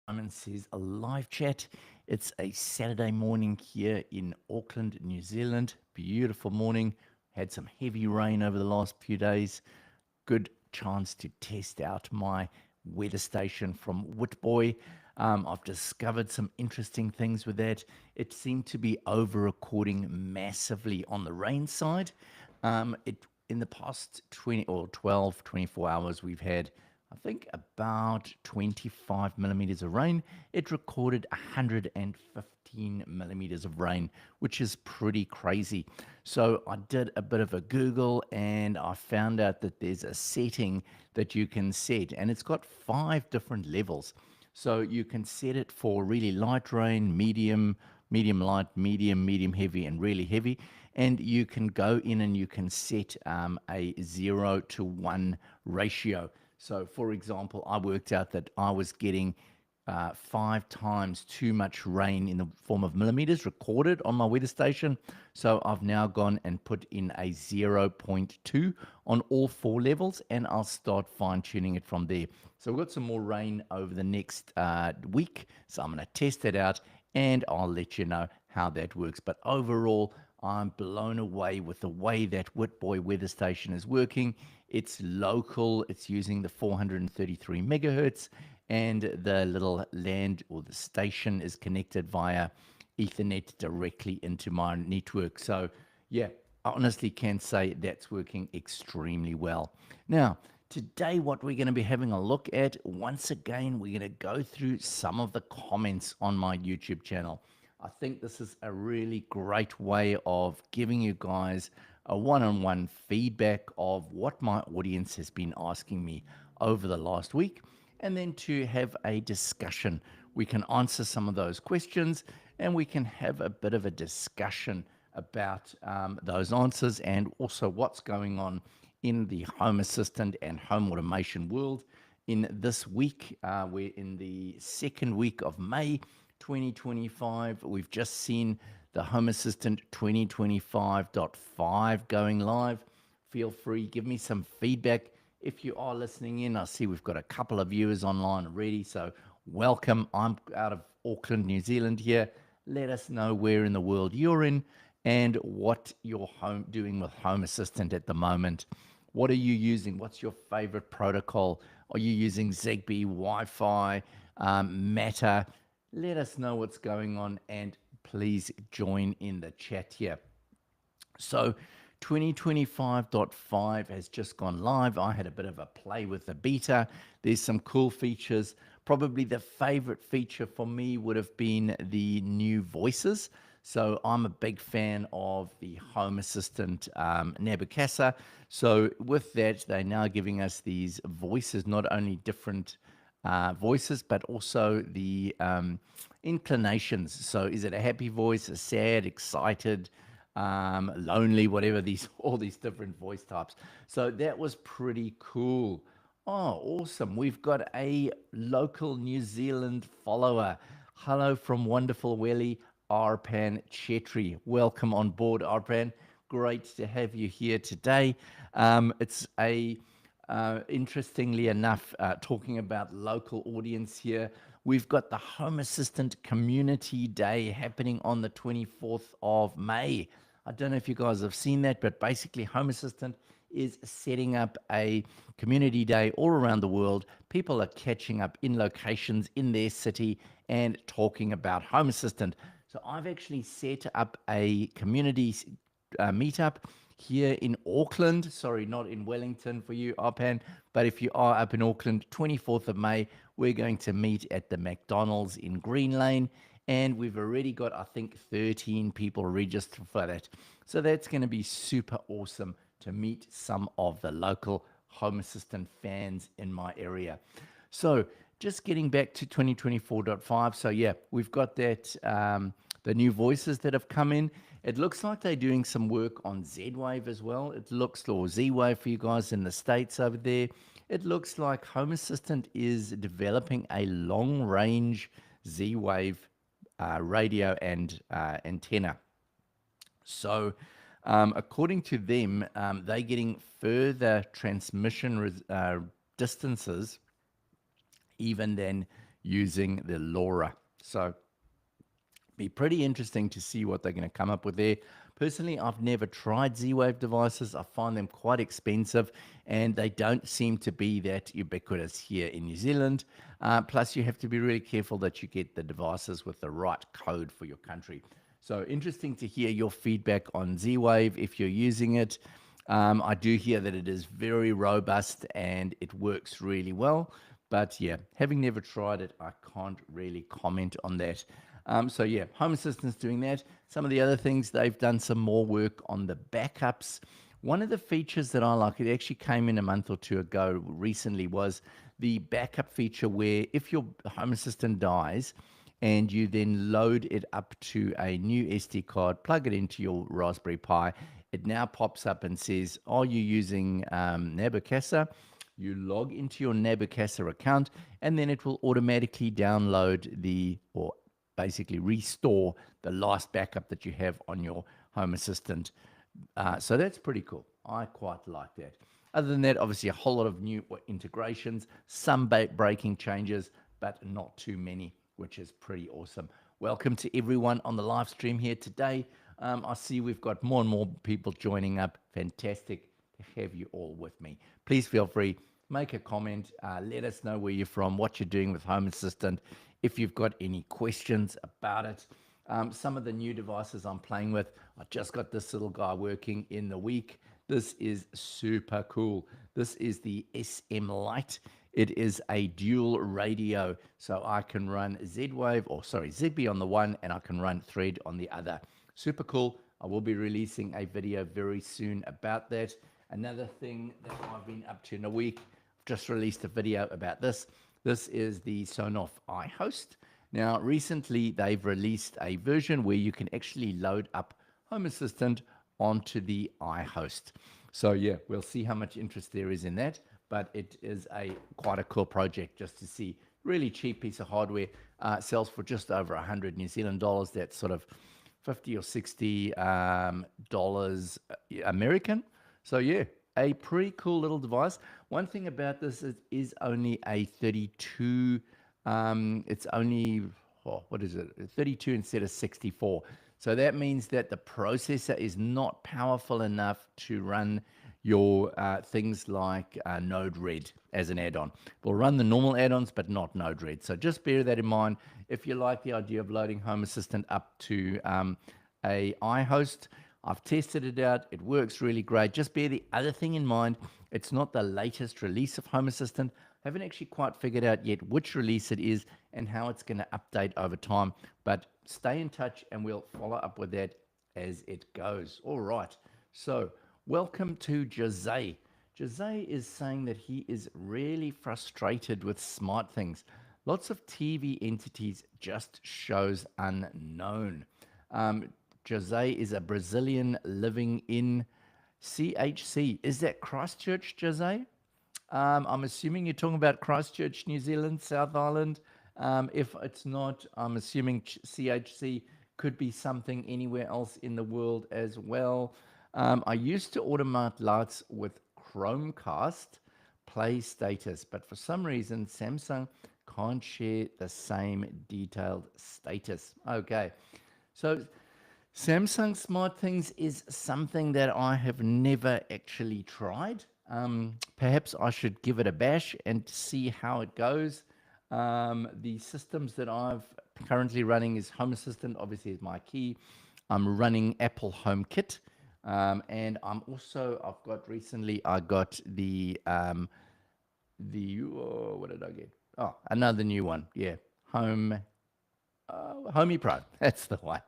Simon says a live chat. It's a Saturday morning here in Auckland, New Zealand. Beautiful morning. Had some heavy rain over the last few days. Good chance to test out my weather station from Whitboy. I've discovered some interesting things with that. It seemed to be over recording massively on the rain side. It in the past 20 or 12, 24 hours, we've had I think about 25 millimeters of rain. It recorded 115 millimeters of rain, which is pretty crazy. So I did a bit of a Google and I found out that there's a setting that you can set, and it's got 5 different levels. So you can set it for really light rain, medium, medium light, medium heavy, and really heavy. And you can go in and you can set a 0 to 1 ratio. So, for example, I worked out that I was getting 5 times too much rain in the form of millimeters recorded on my weather station. So I've now gone and put in a zero point 0.2 on all 4 levels, and I'll start fine tuning it from there. So we've got some more rain over the next week. So I'm going to test it out and I'll let you know how that works. But overall, I'm blown away with the way that Whitboy weather station is working. It's local, it's using the 433 megahertz, and the little land or the station is connected via Ethernet directly into my network. So, yeah, I honestly can say that's working extremely well. Now, today, what we're going to be having a look at, once again, we're going to go through some of the comments on my YouTube channel. I think this is a really great way of giving you guys a one-on-one feedback of what my audience has been asking me over the last week, and then to have a discussion. We can answer some of those questions and we can have a bit of a discussion about those answers and also what's going on in the home assistant and home automation world in this week. We're in the second week of May 2025. We've just seen the Home Assistant 2025.5 going live. Feel free, give me some feedback if you are listening in. I see we've got a couple of viewers online already, so welcome. I'm out of Auckland, New Zealand here. Let us know where in the world you're in and what you're doing with Home Assistant at the moment. What are you using? What's your favorite protocol? Are you using Zigbee, Wi-Fi, Matter? Let us know what's going on and please join in the chat here. So 2025.5 has just gone live. I had a bit of a play with the beta. There's some cool features. Probably the favorite feature for me would have been the new voices. So I'm a big fan of the Home Assistant Nabokasa. So with that, they're now giving us these voices, not only different voices, but also the inclinations. So is it a happy voice, a sad, excited, lonely, whatever, these all these different voice types. So that was pretty cool. Oh, awesome. We've got a local New Zealand follower. Hello from wonderful Welly, Arpan Chetri. Welcome on board, Arpan. Great to have you here today. It's a interestingly enough, talking about local audience here, we've got the Home Assistant Community Day happening on the 24th of May. I don't know if you guys have seen that, but basically Home Assistant is setting up a community day all around the world. People are catching up in locations in their city and talking about Home Assistant. So I've actually set up a community meetup here in Auckland. Sorry, not in Wellington for you, Arpan, but if you are up in Auckland, 24th of May, we're going to meet at the McDonald's in Green Lane, and we've already got, I think, 13 people registered for that. So that's going to be super awesome to meet some of the local Home Assistant fans in my area. So just getting back to 2024.5. So yeah, we've got that, the new voices that have come in. It looks like they're doing some work on Z-Wave as well. It looks, or Z-Wave for you guys in the States over there. It looks like Home Assistant is developing a long-range Z-Wave radio and antenna. So according to them, they're getting further transmission distances even than using the LoRa. So be pretty interesting to see what they're going to come up with there. Personally, I've never tried Z-Wave devices. I find them quite expensive and they don't seem to be that ubiquitous here in New Zealand. Plus, you have to be really careful that you get the devices with the right code for your country. So interesting to hear your feedback on Z-Wave if you're using it. I do hear that it is very robust and it works really well. But yeah, having never tried it, I can't really comment on that. So yeah, Home Assistant's doing that. Some of the other things, they've done some more work on the backups. One of the features that I like, it actually came in a month or two ago recently, was the backup feature where if your Home Assistant dies and you then load it up to a new SD card, plug it into your Raspberry Pi, it now pops up and says, are you using Nabocasa? You log into your Nabocasa account, and then it will automatically download or basically restore the last backup that you have on your Home Assistant. So that's pretty cool. I quite like that. Other than that, obviously a whole lot of new integrations, some breaking changes, but not too many, which is pretty awesome. Welcome to everyone on the live stream here today. I see we've got more and more people joining up. Fantastic to have you all with me. Please feel free, make a comment, let us know where you're from, what you're doing with Home Assistant, if you've got any questions about it. Some of the new devices I'm playing with, I just got this little guy working in the week. This is super cool. This is the SM Lite. It is a dual radio, so I can run Zigbee on the one, and I can run Thread on the other. Super cool. I will be releasing a video very soon about that. Another thing that I've been up to in a week, I've just released a video about this. This is the Sonoff iHost. Now, recently they've released a version where you can actually load up Home Assistant onto the iHost. So yeah, we'll see how much interest there is in that, but it is quite a cool project just to see. Really cheap piece of hardware, sells for just over 100 New Zealand dollars. That's sort of 50 or 60 dollars American. So yeah, a pretty cool little device. One thing about this is only a 32. It's only, what is it? 32 instead of 64. So that means that the processor is not powerful enough to run your things like Node-RED as an add-on. We'll run the normal add-ons, but not Node-RED. So just bear that in mind. If you like the idea of loading Home Assistant up to a iHost, I've tested it out. It works really great. Just bear the other thing in mind. It's not the latest release of Home Assistant. I haven't actually quite figured out yet which release it is and how it's going to update over time. But stay in touch and we'll follow up with that as it goes. All right. So welcome to Jose. Jose is saying that he is really frustrated with smart things. Lots of TV entities just shows unknown. Jose is a Brazilian living in CHC. Is that Christchurch, Jose? I'm assuming you're talking about Christchurch, New Zealand, South Island. If it's not, I'm assuming CHC could be something anywhere else in the world as well. I used to automate lights with Chromecast play status, but for some reason, Samsung can't share the same detailed status. Okay, so Samsung SmartThings is something that I have never actually tried. Perhaps I should give it a bash and see how it goes. The systems that I've currently running is Home Assistant, obviously is my key. I'm running Apple HomeKit. And I've got recently, I got what did I get? Oh, another new one. Yeah. Homey Pro, that's the one.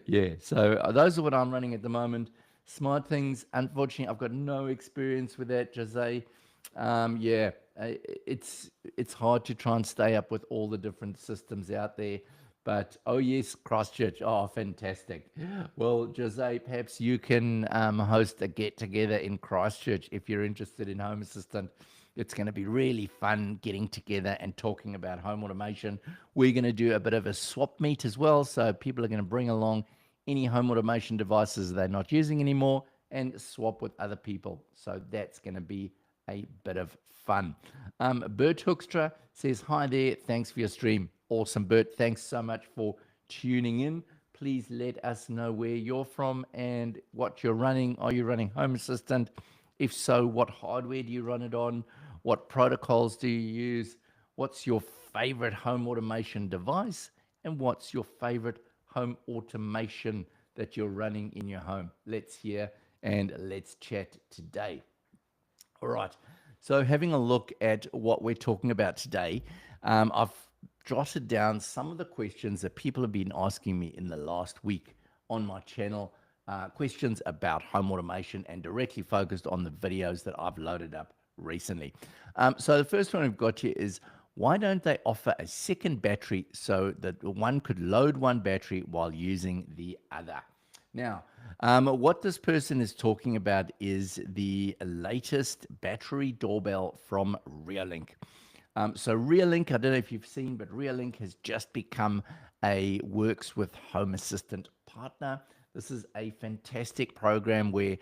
Yeah, so those are what I'm running at the moment. Smart Things, unfortunately, I've got no experience with that, Jose. It's hard to try and stay up with all the different systems out there. But, oh yes, Christchurch, oh, fantastic. Well, Jose, perhaps you can host a get-together in Christchurch if you're interested in Home Assistant. It's going to be really fun getting together and talking about home automation. We're going to do a bit of a swap meet as well. So people are going to bring along any home automation devices they're not using anymore and swap with other people. So that's going to be a bit of fun. Bert Hoekstra says, hi there. Thanks for your stream. Awesome, Bert. Thanks so much for tuning in. Please let us know where you're from and what you're running. Are you running Home Assistant? If so, what hardware do you run it on? What protocols do you use? What's your favorite home automation device? And what's your favorite home automation that you're running in your home? Let's hear and let's chat today. All right. So, having a look at what we're talking about today, I've jotted down some of the questions that people have been asking me in the last week on my channel. Questions about home automation and directly focused on the videos that I've loaded up recently. So, the first one we've got here is, why don't they offer a second battery so that one could load one battery while using the other? Now, what this person is talking about is the latest battery doorbell from Reolink. So Reolink, I don't know if you've seen, but Reolink has just become a Works with Home Assistant partner. This is a fantastic program where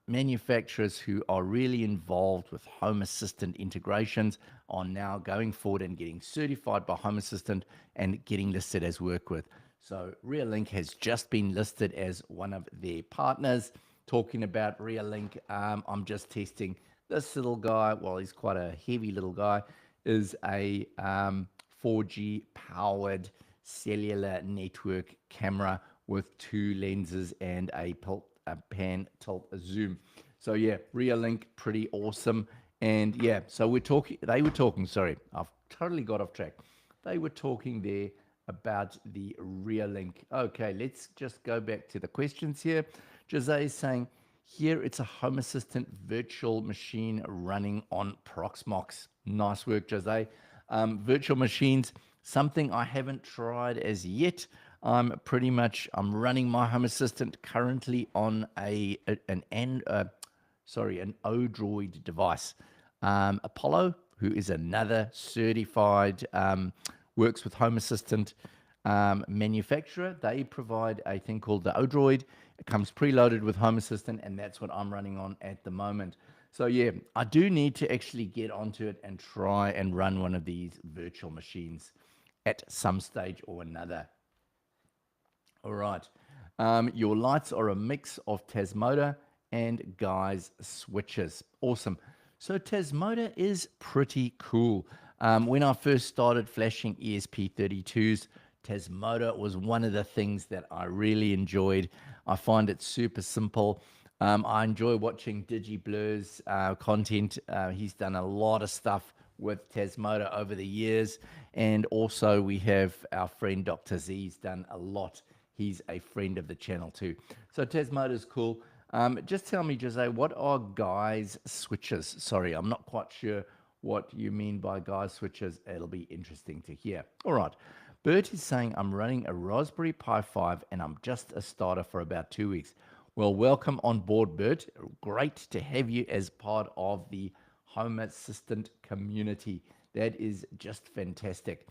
manufacturers who are really involved with Home Assistant integrations are now going forward and getting certified by Home Assistant and getting listed as Work With. So Reolink has just been listed as one of their partners. Talking about Reolink, I'm just testing this little guy. Well, he's quite a heavy little guy. Is a 4G powered cellular network camera with 2 lenses and a pan tilt zoom. So yeah, Reolink, pretty awesome. And yeah, so they were talking, sorry, I've totally got off track. They were talking there about the Reolink. Okay, let's just go back to the questions here. Jose is saying, here it's a Home Assistant virtual machine running on Proxmox. Nice work, Jose. Virtual machines, something I haven't tried as yet. I'm running my Home Assistant currently on an Odroid device. Apollo, who is another certified Works with Home Assistant manufacturer, they provide a thing called the Odroid. It comes preloaded with Home Assistant, and that's what I'm running on at the moment. So yeah, I do need to actually get onto it and try and run one of these virtual machines at some stage or another. All right. Your lights are a mix of Tasmota and Guy's switches. Awesome. So Tasmota is pretty cool. When I first started flashing ESP32s, Tasmota was one of the things that I really enjoyed. I find it super simple. I enjoy watching DigiBlur's content. He's done a lot of stuff with Tasmota over the years. And also we have our friend Dr. Z's done a lot. He's a friend of the channel too. So Tasmota is cool. Just tell me, Jose, what are Guy's switches? Sorry, I'm not quite sure what you mean by Guy's switches. It'll be interesting to hear. All right. Bert is saying, I'm running a Raspberry Pi 5 and I'm just a starter for about 2 weeks. Well, welcome on board, Bert. Great to have you as part of the Home Assistant community. That is just fantastic.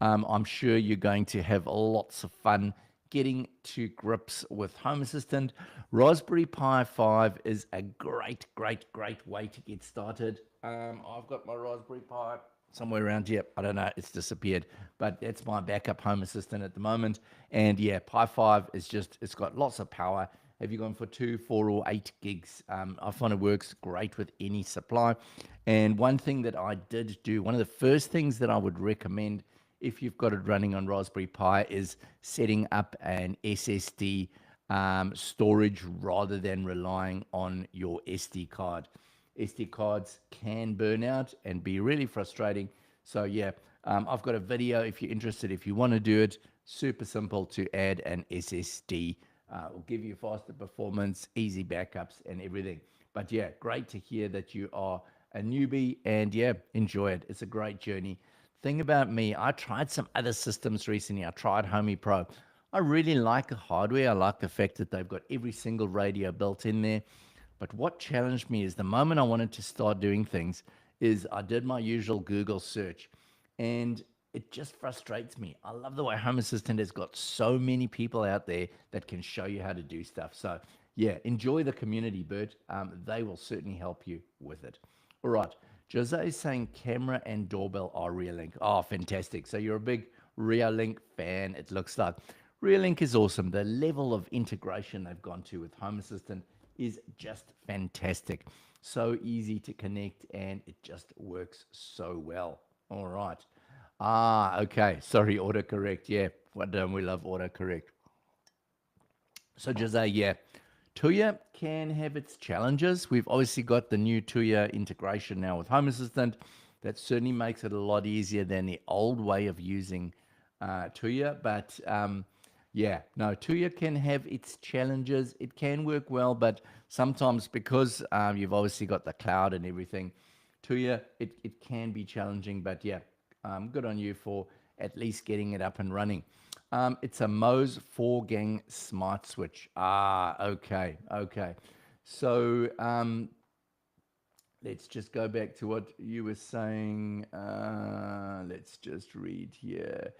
I'm sure you're going to have lots of fun getting to grips with Home Assistant. Raspberry Pi 5 is a great way to get started. I've got my Raspberry Pi somewhere around here. I don't know, it's disappeared, but that's my backup Home Assistant at the moment. And yeah, Pi 5 is it's got lots of power. Have you gone for 2, 4, or 8 gigs? I find it works great with any supply. And one thing that I did do, one of the first things that I would recommend if you've got it running on Raspberry Pi is setting up an SSD storage rather than relying on your SD card. SD cards can burn out and be really frustrating. So yeah, I've got a video if you're interested. If you want to do it, super simple to add an SSD. Will give you faster performance, easy backups, and everything. But yeah, great to hear that you are a newbie, and yeah, enjoy it. It's a great journey. Thing about me, I tried some other systems recently. I tried Homey Pro. I really like the hardware. I like the fact that they've got every single radio built in there. But what challenged me is the moment I wanted to start doing things is I did my usual Google search, and it just frustrates me. I love the way Home Assistant has got so many people out there that can show you how to do stuff. So yeah, enjoy the community, Bert. They will certainly help you with it. All right. Jose is saying camera and doorbell are Reolink. Oh, fantastic. So you're a big Reolink fan, it looks like. Reolink is awesome. The level of integration they've gone to with Home Assistant is just fantastic. So easy to connect and it just works so well. All right. Ah, okay. Sorry, autocorrect. Yeah, what don't we love autocorrect? So Jose, yeah, Tuya can have its challenges. We've obviously got the new Tuya integration now with Home Assistant. That certainly makes it a lot easier than the old way of using Tuya. But yeah, no, Tuya can have its challenges. It can work well, but sometimes because you've obviously got the cloud and everything, Tuya, it can be challenging. But yeah, good on you for at least getting it up and running. It's a Mo's 4-gang smart switch. Ah, okay, okay. So let's just go back to what you were saying. Let's just read here.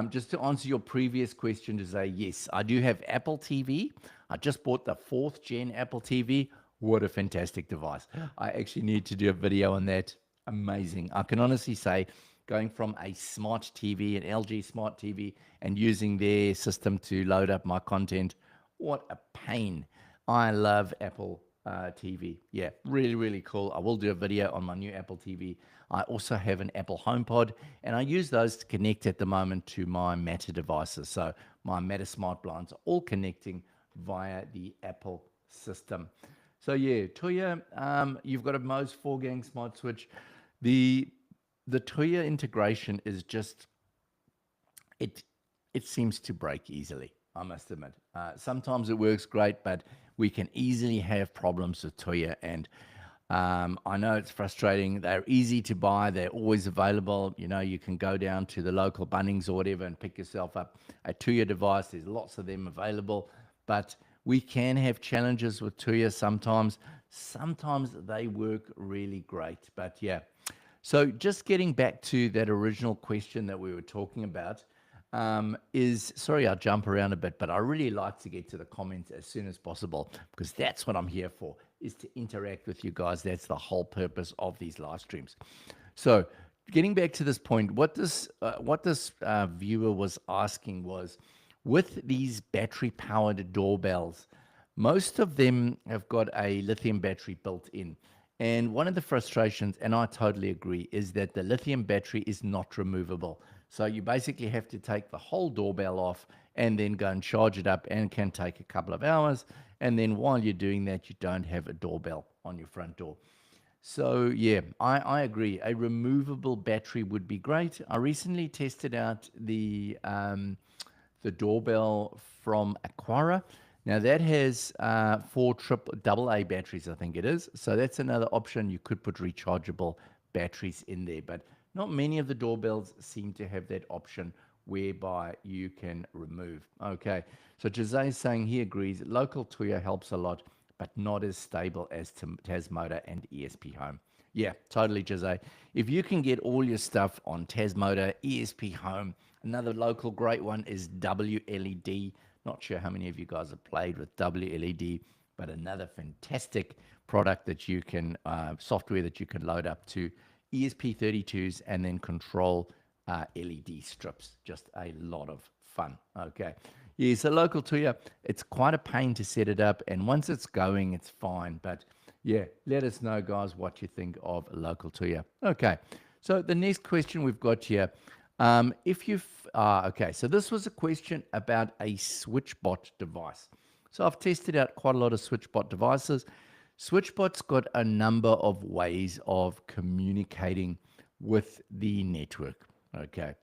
Just to answer your previous question, to say yes, I do have Apple TV. I just bought the 4th gen Apple TV. What a fantastic device. I actually need to do a video on that. Amazing. I can honestly say going from a smart TV, an LG smart TV, and using their system to load up my content, what a pain. I love Apple TV. Yeah, really, really cool. I will do a video on my new Apple TV. I also have an Apple HomePod, and I use those to connect at the moment to my Matter devices. So my Matter smart blinds are all connecting via the Apple system. So yeah, Toya, you've got a Mo's 4-gang smart switch. The Toya integration is just it it seems to break easily. I must admit. Sometimes it works great, but we can easily have problems with Toya. And I know it's frustrating. They're easy to buy. They're always available. You know, you can go down to the local Bunnings or whatever and pick yourself up a Toya device. There's lots of them available, but we can have challenges with Toya sometimes. Sometimes they work really great, but yeah. So just getting back to that original question that we were talking about, is sorry, I'll jump around a bit, but I really like to get to the comments as soon as possible because that's what I'm here for, is to interact with you guys. That's the whole purpose of these live streams. So getting back to this point, what this viewer was asking was, with these battery powered doorbells, most of them have got a lithium battery built in. And one of the frustrations, and I totally agree, is that the lithium battery is not removable. So you basically have to take the whole doorbell off and then go and charge it up, and it can take a couple of hours. And then while you're doing that, you don't have a doorbell on your front door. So yeah, I agree. A removable battery would be great. I recently tested out the doorbell from Aquara. Now that has 4 triple double A batteries, I think it is. So that's another option. You could put rechargeable batteries in there, but not many of the doorbells seem to have that option whereby you can remove. Okay, so Jose is saying he agrees. Local Tuya helps a lot, but not as stable as Tasmoda and ESP Home. Yeah, totally, Jose. If you can get all your stuff on Tasmoda, ESP Home, another local great one is WLED. Not sure how many of you guys have played with WLED, but another fantastic product that you can, software that you can load up to ESP32s and then control LED strips. Just a lot of fun. Okay. Yeah, so local to you, it's quite a pain to set it up. And once it's going, it's fine. But yeah, let us know, guys, what you think of local to you. Okay. So the next question we've got here. Okay, so this was a question about a Switchbot device. So I've tested out quite a lot of Switchbot devices. Switchbot's got a number of ways of communicating with the network. Okay.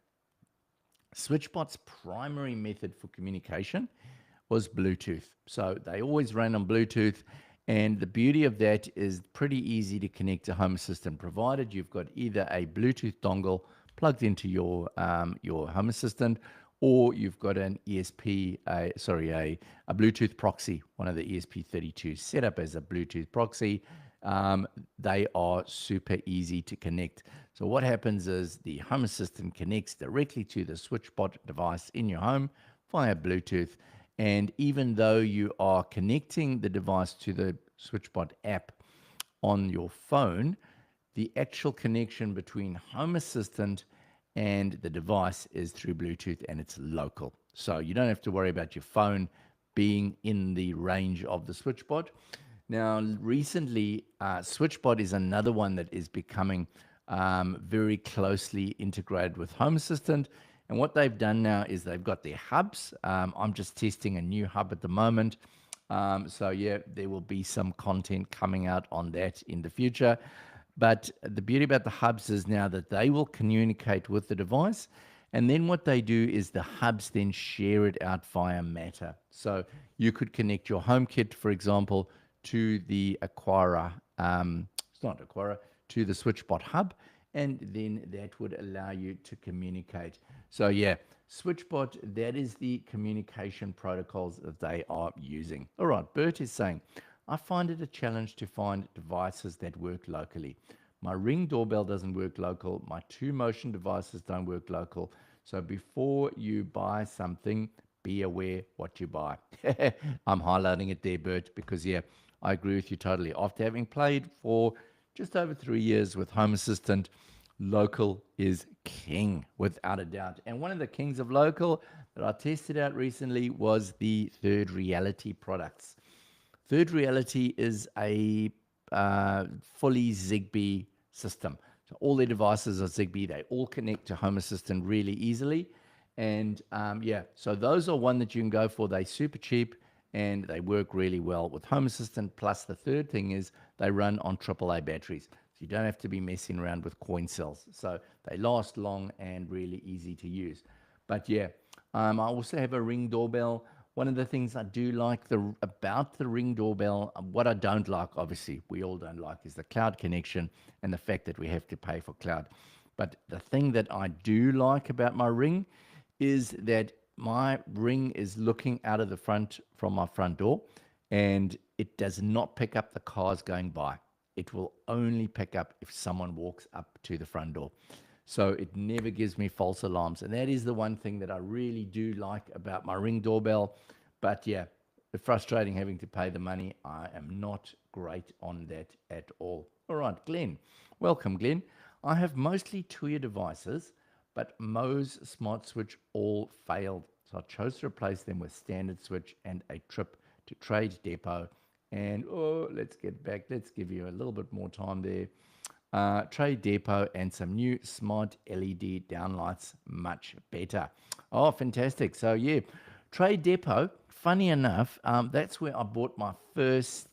Switchbot's primary method for communication was Bluetooth. So they always ran on Bluetooth. And the beauty of that is pretty easy to connect to Home Assistant, provided you've got either a Bluetooth dongle plugged into your Home Assistant, or you've got an ESP, a Bluetooth proxy, one of the ESP32s set up as a Bluetooth proxy. They are super easy to connect. So what happens is the Home Assistant connects directly to the Switchbot device in your home via Bluetooth, And even though you are connecting the device to the Switchbot app on your phone, the actual connection between Home Assistant and the device is through Bluetooth, and it's local. So you don't have to worry about your phone being in the range of the Switchbot. Now, recently, Switchbot is another one that is becoming very closely integrated with Home Assistant. And what they've done now is they've got their hubs. I'm just testing a new hub at the moment. So, yeah, there will be some content coming out on that in the future. But the beauty about the hubs is now that they will communicate with the device. And then what they do is the hubs then share it out via Matter. So you could connect your HomeKit, for example, to the Acquira, it's not Acquira, to the SwitchBot hub, and then that would allow you to communicate. So yeah, SwitchBot, that is the communication protocols that they are using. All right, Bert is saying, I find it a challenge to find devices that work locally. My Ring doorbell doesn't work local. My 2Motion devices don't work local. So before you buy something, be aware what you buy. I'm highlighting it there, Bert, because yeah, I agree with you totally. After having played for just over 3 years with Home Assistant, local is king, without a doubt. And one of the kings of local that I tested out recently was the Third Reality products. Third Reality is a fully Zigbee system. So all their devices are Zigbee. They all connect to Home Assistant really easily. And yeah, so those are one that you can go for. They're super cheap and they work really well with Home Assistant. Plus, the third thing is they run on AAA batteries. So you don't have to be messing around with coin cells. So they last long and really easy to use. But yeah, I also have a Ring doorbell. One of the things I do like about the Ring doorbell, what I don't like, obviously, we all don't like, is the cloud connection and the fact that we have to pay for cloud. But the thing that I do like about my Ring is that my Ring is looking out of the front from my front door, and it does not pick up the cars going by. It will only pick up if someone walks up to the front door. So it never gives me false alarms. And that is the one thing that I really do like about my Ring doorbell. But yeah, it's frustrating having to pay the money. I am not great on that at all. All right, Glenn. Welcome, Glenn. I have mostly Tuya devices, but Mo's Smart Switch all failed. So I chose to replace them with standard switch and a trip to Trade Depot. And let's get back. Let's give you a little bit more time there. Trade Depot and some new smart LED downlights, much better. Oh, fantastic. So yeah, Trade Depot, funny enough, that's where I bought my first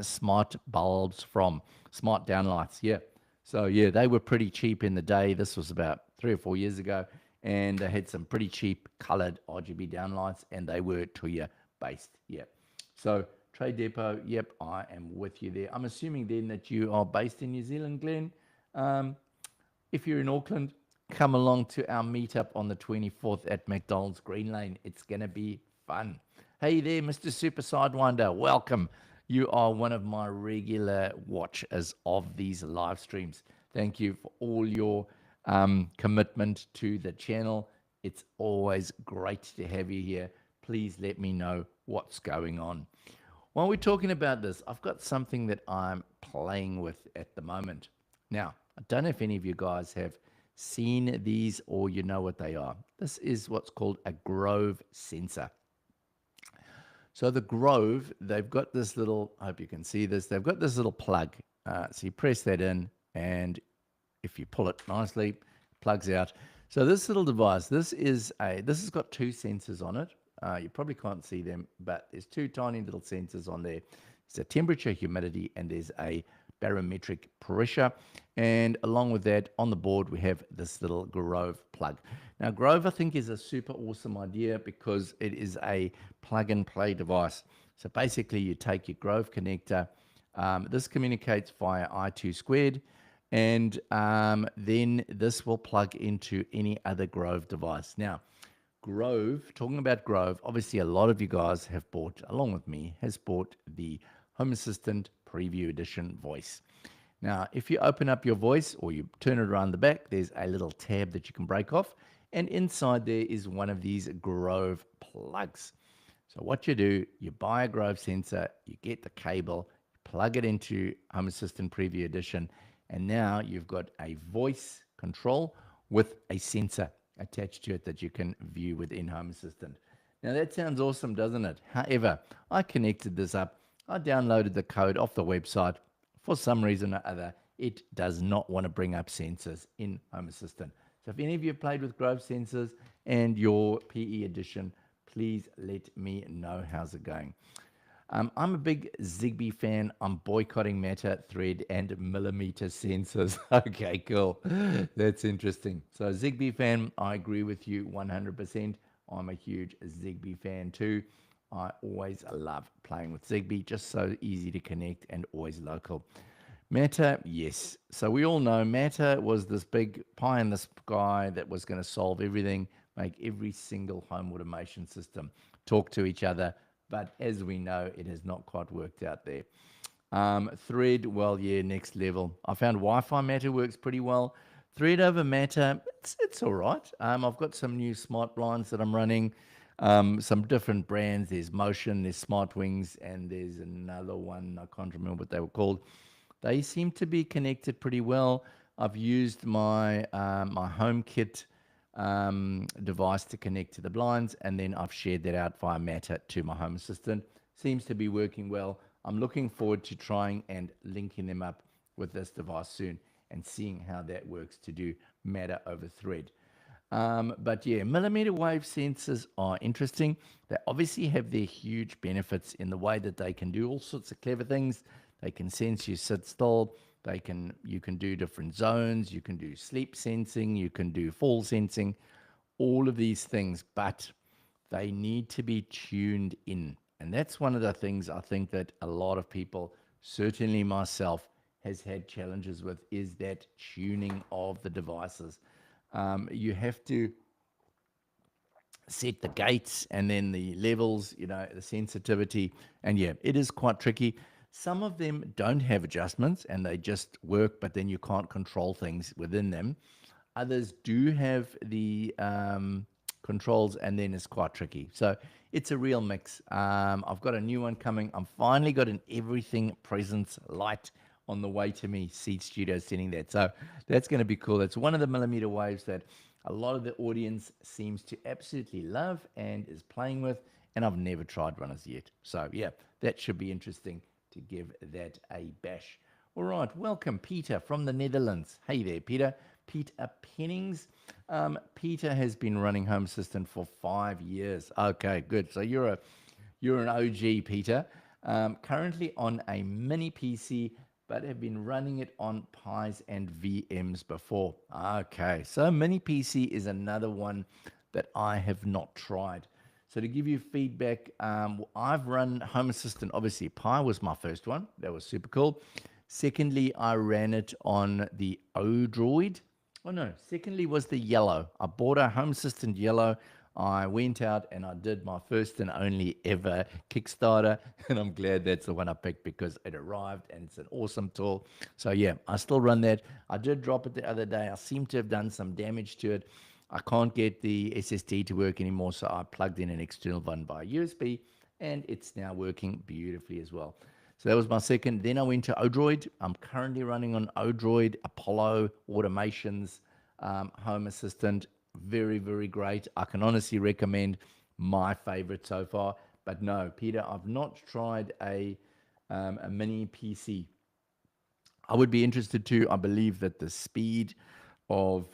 smart bulbs from, smart downlights. Yeah. So yeah, they were pretty cheap in the day. This was about 3 or 4 years ago. And they had some pretty cheap colored RGB downlights, and they were Tuya based. Yeah. So Trade Depot, yep, I am with you there. I'm assuming then that you are based in New Zealand, Glenn. If you're in Auckland, come along to our meetup on the 24th at McDonald's Green Lane. It's going to be fun. Hey there, Mr. Super Sidewinder. Welcome. You are one of my regular watchers of these live streams. Thank you for all your commitment to the channel. It's always great to have you here. Please let me know what's going on. While we're talking about this, I've got something that I'm playing with at the moment. Now, I don't know if any of you guys have seen these or you know what they are. This is what's called a Grove sensor. So the Grove, they've got this little, I hope you can see this, they've got this little plug. So you press that in, and if you pull it nicely, it plugs out. So this little device, this has got 2 sensors on it. You probably can't see them, but there's 2 tiny little sensors on there. There's a temperature, humidity, and there's a barometric pressure. And along with that, on the board, we have this little Grove plug. Now, Grove, I think, is a super awesome idea because it is a plug-and-play device. So basically, you take your Grove connector. This communicates via I2 squared. And then this will plug into any other Grove device. Now, Grove, talking about Grove, obviously a lot of you guys have bought, along with me, has bought the Home Assistant Preview Edition voice. Now, if you open up your voice or you turn it around the back, there's a little tab that you can break off. And inside there is one of these Grove plugs. So what you do, you buy a Grove sensor, you get the cable, plug it into Home Assistant Preview Edition, and now you've got a voice control with a sensor attached to it that you can view within Home Assistant. Now that sounds awesome, doesn't it? However, I connected this up. I downloaded the code off the website. For some reason or other, it does not want to bring up sensors in Home Assistant. So if any of you have played with Grove sensors and your PE edition, please let me know how's it going. I'm a big Zigbee fan. I'm boycotting Matter, Thread, and millimeter sensors. Okay, cool. That's interesting. So, Zigbee fan, I agree with you 100%. I'm a huge Zigbee fan too. I always love playing with Zigbee, just so easy to connect and always local. Matter, yes. So we all know Matter was this big pie in the sky that was going to solve everything, make every single home automation system talk to each other. But as we know, it has not quite worked out there. Thread, well, yeah, next level. I found Wi-Fi Matter works pretty well. Thread over Matter, it's all right. I've got some new smart blinds that I'm running. Some different brands. There's Motion, there's Smart Wings, and there's another one. I can't remember what they were called. They seem to be connected pretty well. I've used my my HomeKit device to connect to the blinds, and then I've shared that out via Matter to my Home Assistant. Seems to be working well. I'm looking forward to trying and linking them up with this device soon and seeing how that works to do Matter over Thread. But yeah, millimeter wave sensors are interesting. They obviously have their huge benefits in the way that they can do all sorts of clever things. They can sense you sit still. You can do different zones. You can do sleep sensing. You can do fall sensing. All of these things, but they need to be tuned in. And that's one of the things I think that a lot of people, certainly myself, has had challenges with, is that tuning of the devices. You have to set the gates and then the levels, the sensitivity. And yeah, it is quite tricky. Some of them don't have adjustments and they just work, but then you can't control things within them. Others do have the controls, and then it's quite tricky. So it's a real mix. I've got a new one coming. I'm finally got an everything presence light on the way to me. Seed Studio sending that. So that's going to be cool. It's one of the millimeter waves that a lot of the audience seems to absolutely love and is playing with. And I've never tried one as yet. So yeah, that should be interesting to give that a bash. All right, welcome Peter from the Netherlands. Hey there, Peter. Peter Pennings. Peter has been running Home Assistant for 5 years. Okay, good. So you're an OG, Peter. Currently on a mini PC, but have been running it on Pis and VMs before. Okay, so mini PC is another one that I have not tried. So to give you feedback, I've run Home Assistant. Obviously, Pi was my first one. That was super cool. Secondly, I ran it on the Odroid. Oh no, secondly was the yellow. I bought a Home Assistant yellow. I went out and I did my first and only ever Kickstarter. And I'm glad that's the one I picked because it arrived and it's an awesome tool. So yeah, I still run that. I did drop it the other day. I seem to have done some damage to it. I can't get the SSD to work anymore, so I plugged in an external one by USB, and it's now working beautifully as well. So that was my second. Then I went to Odroid. I'm currently running on Odroid Apollo Automations Home Assistant. Very, very great. I can honestly recommend my favorite so far. But no, Peter, I've not tried a mini PC. I would be interested to. I believe that the speed of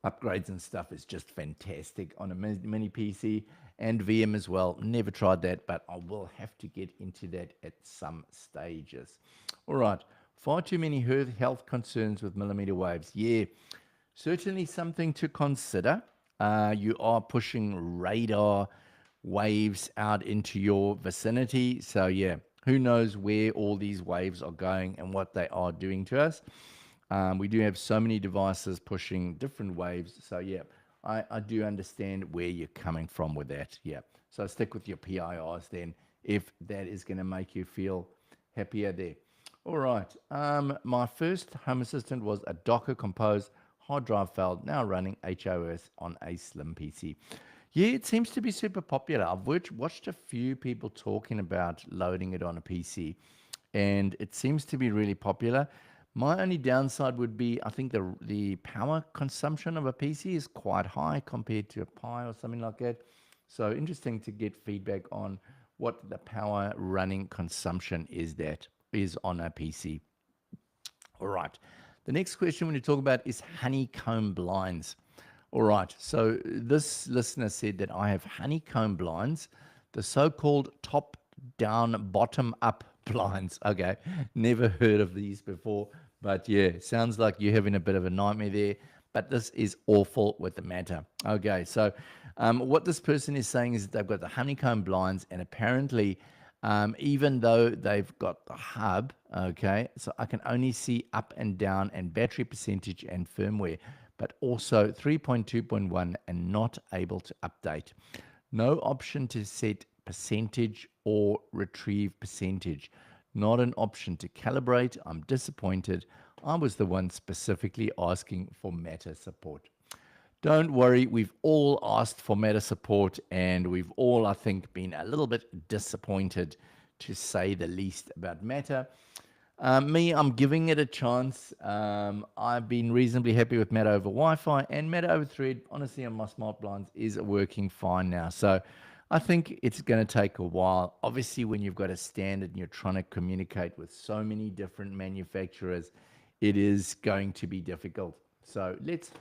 upgrades and stuff is just fantastic on a mini PC and VM as well. Never tried that, but I will have to get into that at some stages. All right, far too many health concerns with millimeter waves. Yeah, certainly something to consider. You are pushing radar waves out into your vicinity. So yeah, who knows where all these waves are going and what they are doing to us. We do have so many devices pushing different waves. So yeah, I do understand where you're coming from with that. Yeah. So stick with your PIRs then if that is going to make you feel happier there. All right. My first Home Assistant was a Docker Compose Hard drive failed. Now running HOS on a slim PC. Yeah, it seems to be super popular. I've watched a few people talking about loading it on a PC, and it seems to be really popular. My only downside would be I think the power consumption of a PC is quite high compared to a Pi or something like that. So interesting to get feedback on what the power running consumption is on a PC. All right. The next question we're going to talk about is honeycomb blinds. All right. So this listener said that I have honeycomb blinds, the so-called top down, bottom up blinds. Okay. Never heard of these before, but yeah, sounds like you're having a bit of a nightmare there. But this is awful with the matter. Okay. So what this person is saying is that they've got the honeycomb blinds, and apparently even though they've got the hub, okay, so I can only see up and down and battery percentage and firmware, but also 3.2.1 and not able to update. No option to set percentage or retrieve percentage. Not an option to calibrate. I'm disappointed. I was the one specifically asking for Matter support. Don't worry, we've all asked for Meta support, and we've all, I think, been a little bit disappointed, to say the least, about Meta. I'm giving it a chance. I've been reasonably happy with Meta over Wi-Fi, and Meta over Thread, honestly, on my smart blinds is working fine now. So I think it's going to take a while. Obviously, when you've got a standard and you're trying to communicate with so many different manufacturers, it is going to be difficult. So let's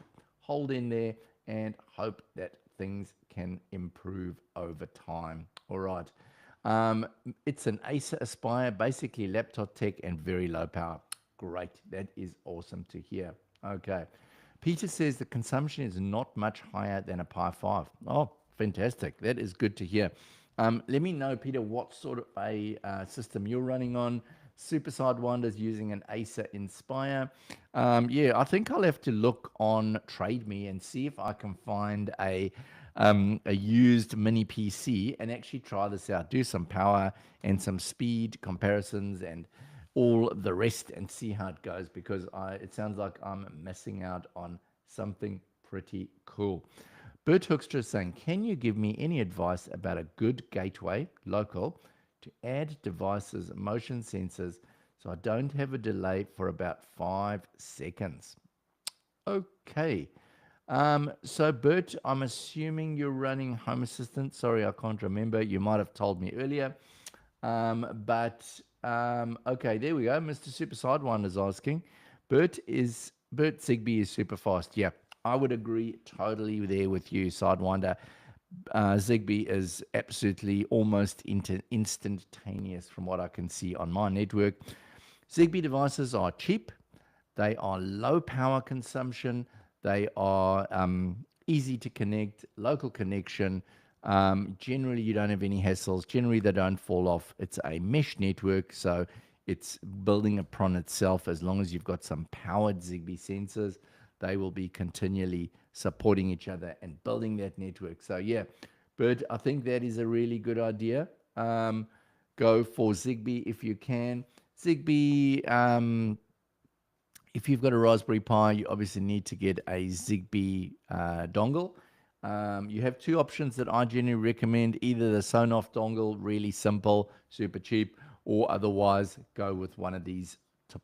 hold in there and hope that things can improve over time. All right. It's an Acer Aspire, basically laptop tech and very low power. Great. That is awesome to hear. Okay. Peter says the consumption is not much higher than a Pi 5. Oh, fantastic. That is good to hear. Let me know, Peter, what sort of a system you're running on. Super Sidewinder's using an Acer Inspire. Yeah, I think I'll have to look on Trade Me and see if I can find a used mini PC and actually try this out. Do some power and some speed comparisons and all the rest, and see how it goes, because it sounds like I'm missing out on something pretty cool. Bert Hoekstra is saying, can you give me any advice about a good gateway, local, to add devices, motion sensors, so I don't have a delay for about 5 seconds? Okay. So Bert, I'm assuming you're running Home Assistant. Sorry, I can't remember. You might have told me earlier. Okay, there we go. Mr. Super Sidewinder is asking. Bert Zigbee is super fast. Yeah, I would agree totally there with you, Sidewinder. Zigbee is absolutely almost instantaneous from what I can see on my network. Zigbee devices are cheap. They are low power consumption. They are easy to connect, local connection. Generally, you don't have any hassles. Generally, they don't fall off. It's a mesh network, so it's building upon itself. As long as you've got some powered Zigbee sensors, they will be continually supporting each other and building that network. So yeah, Bert, I think that is a really good idea. Go for Zigbee if you can. Zigbee, if you've got a Raspberry Pi, you obviously need to get a Zigbee dongle. You have two options that I generally recommend: either the Sonoff dongle, really simple, super cheap, or otherwise go with one of these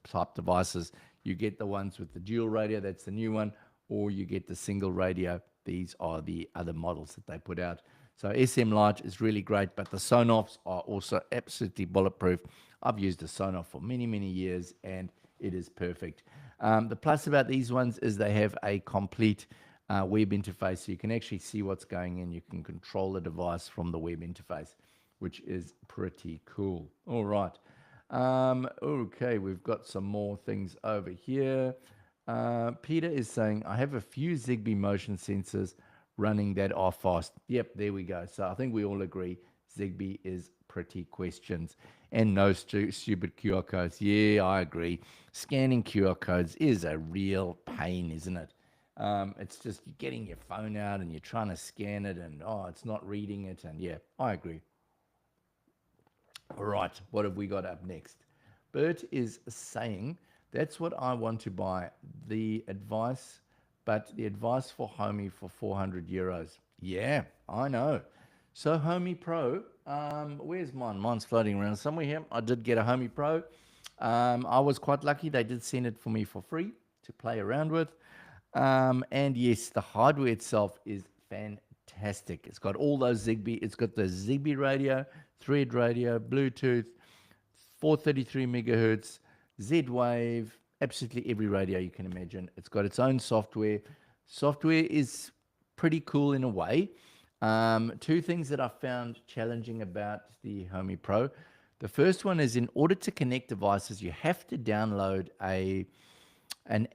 type devices. You get the ones with the dual radio, that's the new one, or you get the single radio. These are the other models that they put out. So SM Lite is really great, but the Sonoffs are also absolutely bulletproof. I've used a Sonoff for many, many years, and it is perfect. The plus about these ones is they have a complete web interface, so you can actually see what's going in. You can control the device from the web interface, which is pretty cool. All right. Okay, we've got some more things over here. Peter is saying, I have a few Zigbee motion sensors running that are fast. Yep, there we go. So I think we all agree Zigbee is pretty questions. And no stupid QR codes. Yeah, I agree. Scanning QR codes is a real pain, isn't it? It's just you're getting your phone out and you're trying to scan it, and it's not reading it. And yeah, I agree. All right, what have we got up next? Bert is saying, that's what I want to buy. The advice but the advice for Homey for 400 euros. Yeah, I know. So Homey Pro, where's mine? Mine's floating around somewhere here. I did get a Homey Pro. I was quite lucky. They did send it for me for free to play around with. And yes, the hardware itself is fantastic. It's got all those Zigbee. It's got the Zigbee radio, Thread radio, Bluetooth, 433 megahertz, Z-Wave, absolutely every radio you can imagine. It's got its own software. Software is pretty cool in a way. Two things that I found challenging about the Homey Pro. The first one is, in order to connect devices, you have to download an,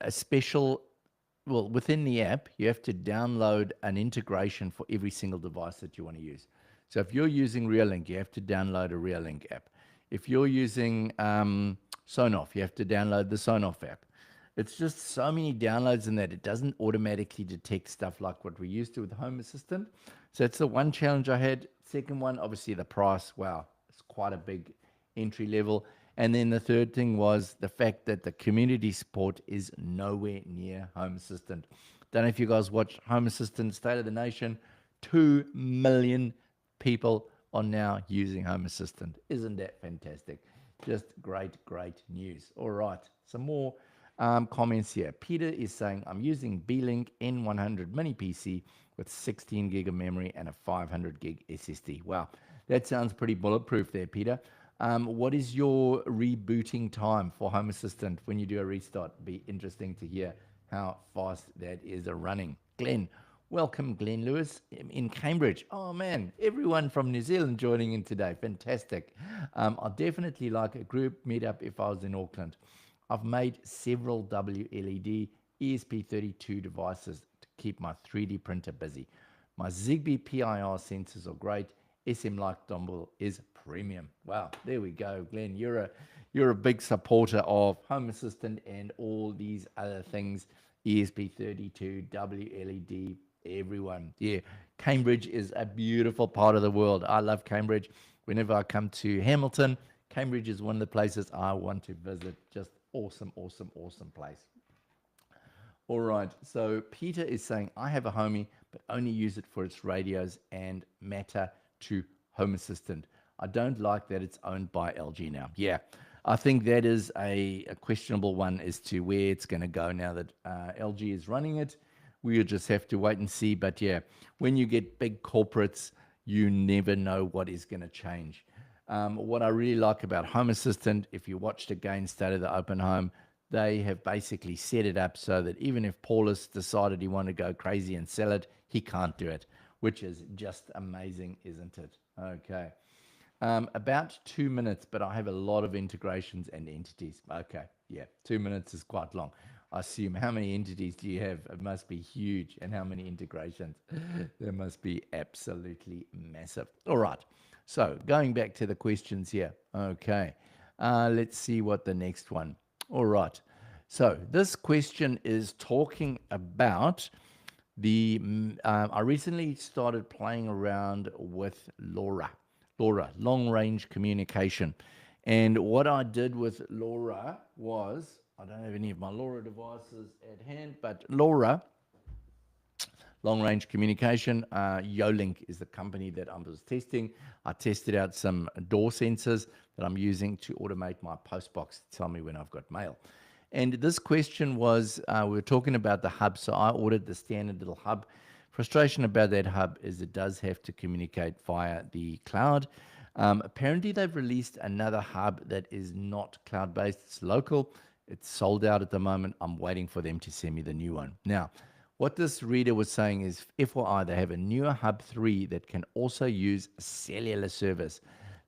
a special, well, within the app, you have to download an integration for every single device that you want to use. So if you're using Reolink, you have to download a Reolink app. If you're using Sonoff, you have to download the Sonoff app. It's just so many downloads in that it doesn't automatically detect stuff like what we used to with Home Assistant. So it's the one challenge I had. Second one, obviously the price. Wow, it's quite a big entry level. And then the third thing was the fact that the community support is nowhere near Home Assistant. Don't know if you guys watch Home Assistant State of the Nation. 2 million people are now using Home Assistant. Isn't that fantastic? Just great, great news. All right, some more comments here. Peter is saying, I'm using B-Link N100 mini PC with 16 gig of memory and a 500 gig SSD. Wow, that sounds pretty bulletproof there, Peter. What is your rebooting time for Home Assistant when you do a restart? Be interesting to hear how fast that is running. Glenn, welcome, Glenn Lewis in Cambridge. Oh man, everyone from New Zealand joining in today. Fantastic. I'd definitely like a group meetup if I was in Auckland. I've made several WLED ESP32 devices to keep my 3D printer busy. My Zigbee PIR sensors are great. SM Light dongle is premium. Wow, there we go, Glenn. You're a big supporter of Home Assistant and all these other things. ESP32, WLED, everyone. Yeah, Cambridge is a beautiful part of the world. I love Cambridge. Whenever I come to Hamilton, Cambridge is one of the places I want to visit. Just awesome, awesome, awesome place. All right, so Peter is saying, I have a Homey, but only use it for its radios and matter to Home Assistant. I don't like that it's owned by LG now. Yeah, I think that is a questionable one as to where it's going to go now that LG is running it. We'll just have to wait and see. But yeah, when you get big corporates, you never know what is going to change. What I really like about Home Assistant, if you watched again State of the Open Home, they have basically set it up so that even if Paulus decided he wanted to go crazy and sell it, he can't do it, which is just amazing, isn't it? Okay. About 2 minutes, but I have a lot of integrations and entities. Okay, yeah, 2 minutes is quite long. I assume, how many entities do you have? It must be huge. And how many integrations? There must be absolutely massive. All right, so going back to the questions here. Okay, let's see what the next one. All right, so this question is talking about I recently started playing around with LoRa, long range communication. And what I did with LoRa was, I don't have any of my LoRa devices at hand, but LoRa, long range communication, Yolink is the company that I was testing. I tested out some door sensors that I'm using to automate my postbox to tell me when I've got mail. And this question was, we were talking about the hub. So I ordered the standard little hub. Frustration about that hub is it does have to communicate via the cloud. Apparently, they've released another hub that is not cloud-based. It's local. It's sold out at the moment. I'm waiting for them to send me the new one. Now, what this reader was saying is, FYI, they have a newer Hub 3 that can also use cellular service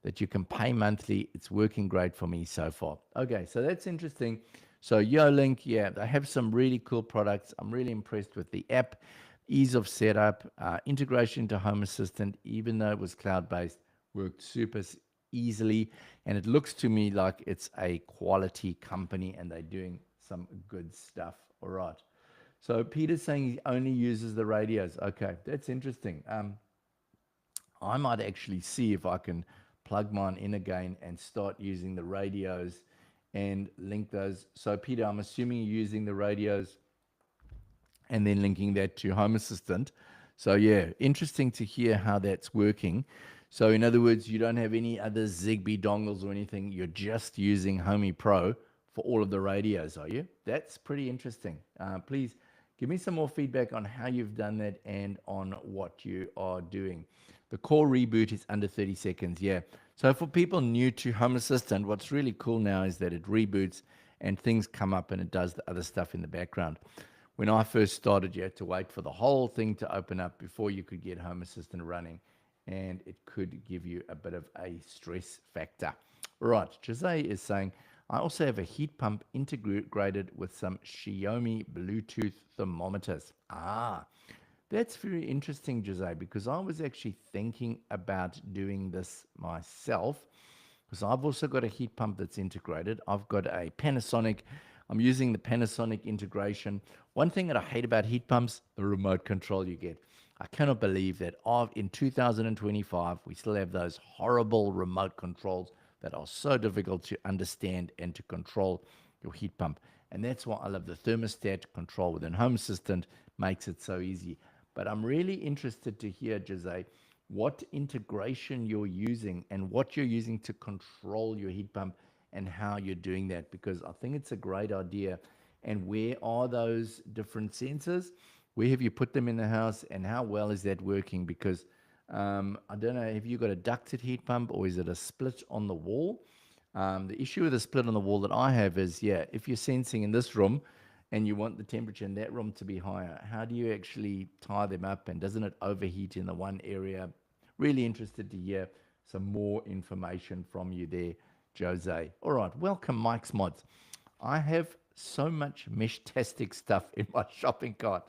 that you can pay monthly. It's working great for me so far. Okay, so that's interesting. So Yolink, yeah, they have some really cool products. I'm really impressed with the app, ease of setup, integration into Home Assistant, even though it was cloud-based, worked super easily. And it looks to me like it's a quality company and they're doing some good stuff. All right. So Peter's saying he only uses the radios. Okay, that's interesting. I might actually see if I can plug mine in again and start using the radios and link those. So Peter, I'm assuming you're using the radios and then linking that to Home Assistant. So yeah, interesting to hear how that's working. So in other words, you don't have any other Zigbee dongles or anything. You're just using Homey Pro for all of the radios, are you? That's pretty interesting. Please give me some more feedback on how you've done that and on what you are doing. The core reboot is under 30 seconds. Yeah. So for people new to Home Assistant, what's really cool now is that it reboots and things come up and it does the other stuff in the background. When I first started, you had to wait for the whole thing to open up before you could get Home Assistant running, and it could give you a bit of a stress factor. Right, Jose is saying, I also have a heat pump integrated with some Xiaomi Bluetooth thermometers. That's very interesting, Jose, because I was actually thinking about doing this myself because I've also got a heat pump that's integrated. I've got a Panasonic. I'm using the Panasonic integration. One thing that I hate about heat pumps, the remote control you get. I cannot believe that in 2025, we still have those horrible remote controls that are so difficult to understand and to control your heat pump. And that's why I love the thermostat control within Home Assistant, makes it so easy. But I'm really interested to hear, Jose, what integration you're using and what you're using to control your heat pump and how you're doing that, because I think it's a great idea. And where are those different sensors? Where have you put them in the house and how well is that working? Because I don't know, have you got a ducted heat pump or is it a split on the wall? The issue with the split on the wall that I have is, yeah, if you're sensing in this room and you want the temperature in that room to be higher, how do you actually tie them up? And doesn't it overheat in the one area? Really interested to hear some more information from you there, Jose. All right, welcome, Mike's Mods. I have so much mesh-tastic stuff in my shopping cart.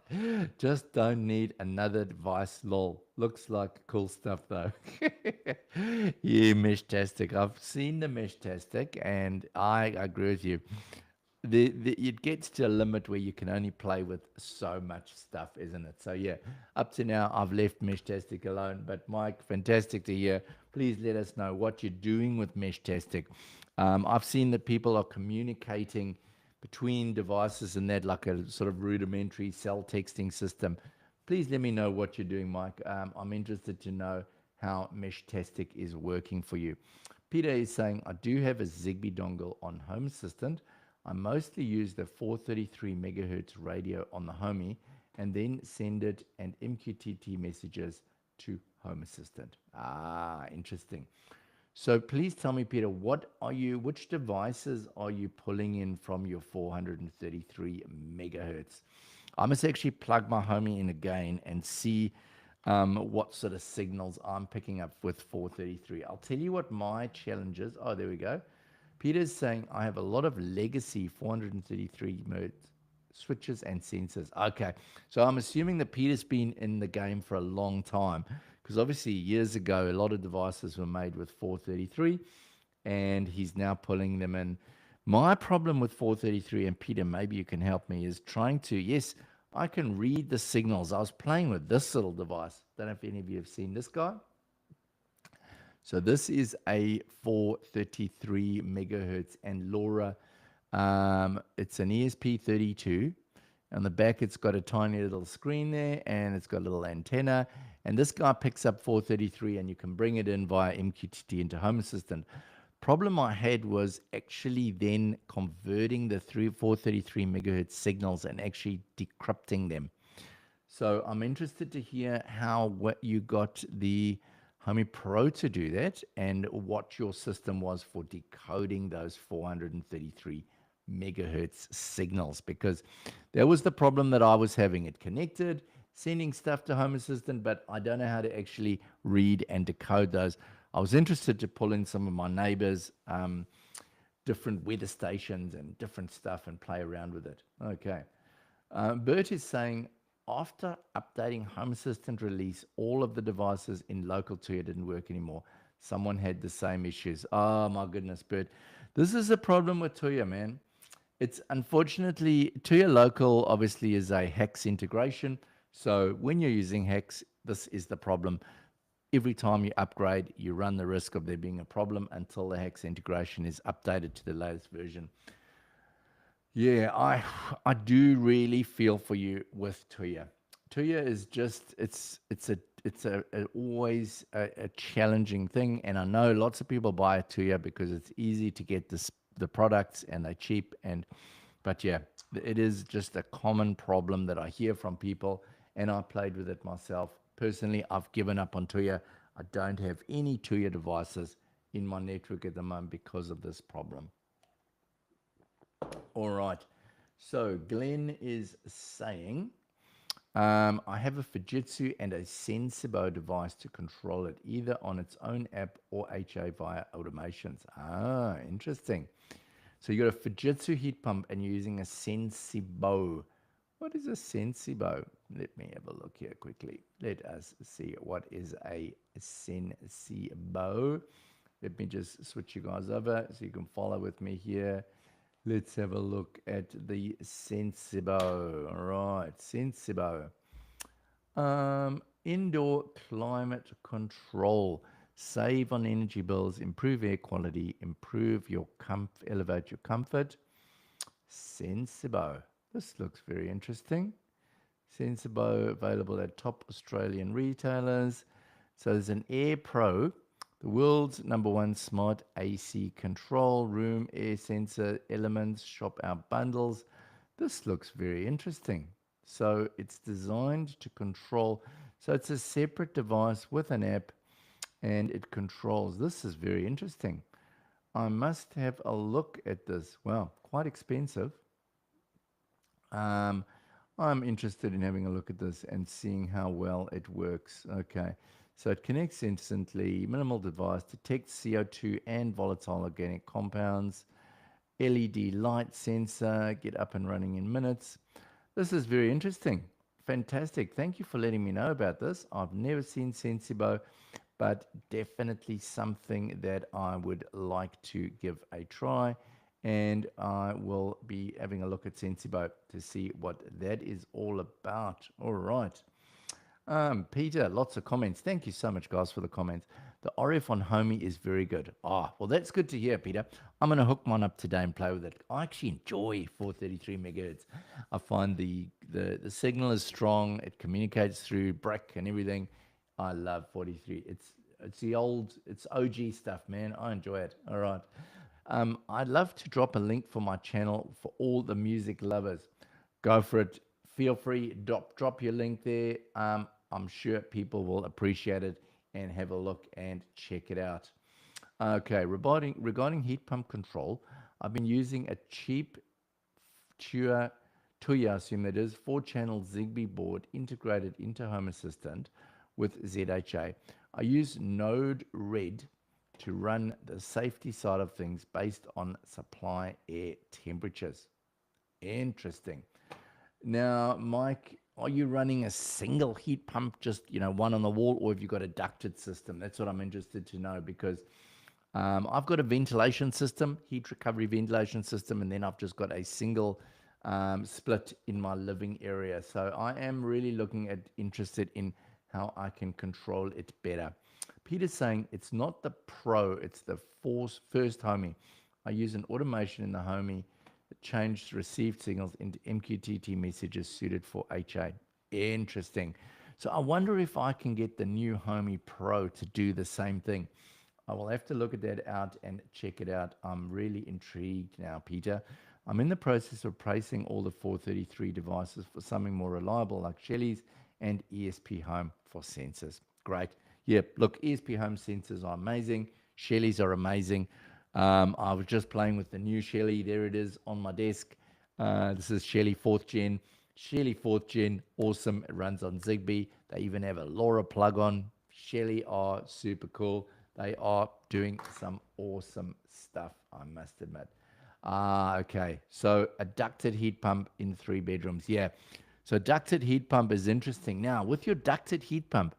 Just don't need another device, lol. Looks like cool stuff though. Yeah, mesh-tastic. I've seen the mesh-tastic and I agree with you. It gets to a limit where you can only play with so much stuff, isn't it? So yeah, up to now I've left Meshtastic alone. But Mike, fantastic to hear. Please let us know what you're doing with Meshtastic. I've seen that people are communicating between devices and that like a sort of rudimentary cell texting system. Please let me know what you're doing, Mike. I'm interested to know how Meshtastic is working for you. Peter is saying, I do have a Zigbee dongle on Home Assistant. I mostly use the 433 megahertz radio on the Homey and then send it and MQTT messages to Home Assistant. Interesting. So please tell me, Peter, which devices are you pulling in from your 433 megahertz? I must actually plug my Homey in again and see what sort of signals I'm picking up with 433. I'll tell you what my challenge is. Oh, there we go. Peter's saying, I have a lot of legacy 433 mode switches and sensors. Okay, so I'm assuming that Peter's been in the game for a long time because obviously years ago, a lot of devices were made with 433 and he's now pulling them in. My problem with 433, and Peter, maybe you can help me, is trying to, yes, I can read the signals. I was playing with this little device. Don't know if any of you have seen this guy. So this is a 433 megahertz, and Laura, it's an ESP32. On the back, it's got a tiny little screen there, and it's got a little antenna. And this guy picks up 433, and you can bring it in via MQTT into Home Assistant. Problem I had was actually then converting the 433 megahertz signals and actually decrypting them. So I'm interested to hear what you got the Homey Pro to do that and what your system was for decoding those 433 megahertz signals, because that was the problem that I was having. It connected, sending stuff to Home Assistant, but I don't know how to actually read and decode those. I was interested to pull in some of my neighbors' different weather stations and different stuff and play around with it. Okay. Bert is saying, after updating Home Assistant release, all of the devices in local Tuya didn't work anymore. Someone had the same issues. Oh my goodness, Bert. This is a problem with Tuya, man. It's unfortunately, Tuya Local obviously is a HEX integration. So when you're using HEX, this is the problem. Every time you upgrade, you run the risk of there being a problem until the HEX integration is updated to the latest version. Yeah, I do really feel for you with Tuya. Tuya is just it's a always a challenging thing, and I know lots of people buy Tuya because it's easy to get the products and they're cheap, and but yeah, it is just a common problem that I hear from people, and I played with it myself personally. I've given up on Tuya. I don't have any Tuya devices in my network at the moment because of this problem. All right. So Glenn is saying, I have a Fujitsu and a Sensibo device to control it, either on its own app or HA via automations. Ah, interesting. So you got a Fujitsu heat pump and you're using a Sensibo. What is a Sensibo? Let me have a look here quickly. Let us see what is a Sensibo. Let me just switch you guys over so you can follow with me here. Let's have a look at the Sensibo. All right, Sensibo. Indoor climate control. Save on energy bills, improve air quality, improve your elevate your comfort. Sensibo. This looks very interesting. Sensibo available at top Australian retailers. So there's an Air Pro, the world's #1 smart AC control room air sensor elements, shop out bundles. This looks very interesting. So it's designed to control. So it's a separate device with an app and it controls. This is very interesting. I must have a look at this. Wow, quite expensive. Um, I'm interested in having a look at this and seeing how well it works. Okay, so it connects instantly, minimal device, detects CO2 and volatile organic compounds, LED light sensor, get up and running in minutes. This is very interesting. Fantastic. Thank you for letting me know about this. I've never seen Sensibo, but definitely something that I would like to give a try. And I will be having a look at Sensibo to see what that is all about. All right. Peter, lots of comments. Thank you so much, guys, for the comments. The RF on Homey is very good. Ah, well, that's good to hear, Peter. I'm going to hook mine up today and play with it. I actually enjoy 433 megahertz. I find the signal is strong. It communicates through brick and everything. I love 43. It's OG stuff, man. I enjoy it. All right. I'd love to drop a link for my channel for all the music lovers. Go for it. Feel free. Drop your link there. I'm sure people will appreciate it and have a look and check it out. Okay, regarding heat pump control, I've been using a cheap Tuya, Tuya, I assume that is, 4-channel Zigbee board integrated into Home Assistant with ZHA. I use Node Red to run the safety side of things based on supply air temperatures. Interesting. Now, Mike, are you running a single heat pump, just one on the wall, or have you got a ducted system? That's what I'm interested to know because I've got a ventilation system, heat recovery ventilation system, and then I've just got a single split in my living area. So I am really interested in how I can control it better. Peter's saying it's not the Pro, it's the first Homey. I use an automation in the Homey that changed received signals into MQTT messages suited for HA. Interesting. So I wonder if I can get the new Homey Pro to do the same thing. I will have to look at that out and check it out. I'm really intrigued now, Peter. I'm in the process of replacing all the 433 devices for something more reliable like Shelly's and ESP Home for sensors. Great. Yep, look, ESP Home sensors are amazing. Shelly's are amazing. I was just playing with the new Shelly. There it is on my desk. This is Shelly 4th Gen. Shelly 4th Gen, awesome. It runs on Zigbee. They even have a LoRa plug on. Shelly are super cool. They are doing some awesome stuff, I must admit. Okay. So a ducted heat pump in 3 bedrooms. Yeah. So ducted heat pump is interesting. Now, with your ducted heat pump,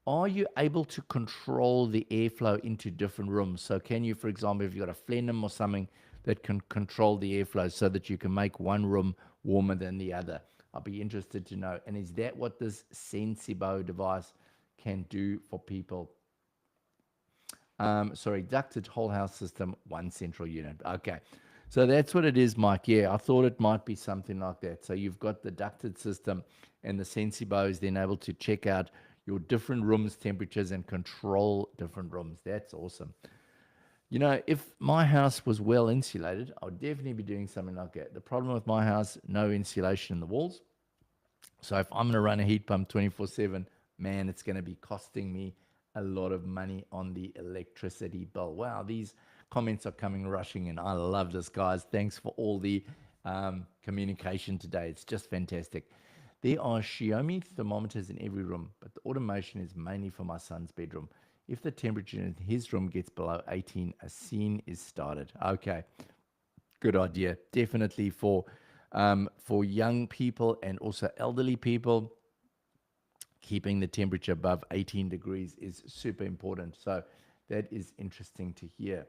are you able to control the airflow into different rooms? So can you, for example, if you've got a plenum or something that can control the airflow so that you can make one room warmer than the other? I'll be interested to know. And is that what this Sensibo device can do for people? Sorry, ducted whole house system, 1 central unit. Okay. So that's what it is, Mike. Yeah, I thought it might be something like that. So you've got the ducted system, and the Sensibo is then able to check out your different rooms' temperatures and control different rooms. That's awesome. You know, if my house was well insulated, I would definitely be doing something like that. The problem with my house, no insulation in the walls. So if I'm going to run a heat pump 24/7, man, it's going to be costing me a lot of money on the electricity bill. Wow, these comments are coming rushing in. I love this, guys. Thanks for all the communication today. It's just fantastic. There are Xiaomi thermometers in every room, but the automation is mainly for my son's bedroom. If the temperature in his room gets below 18, a scene is started. Okay, good idea. Definitely for young people and also elderly people, keeping the temperature above 18 degrees is super important. So that is interesting to hear.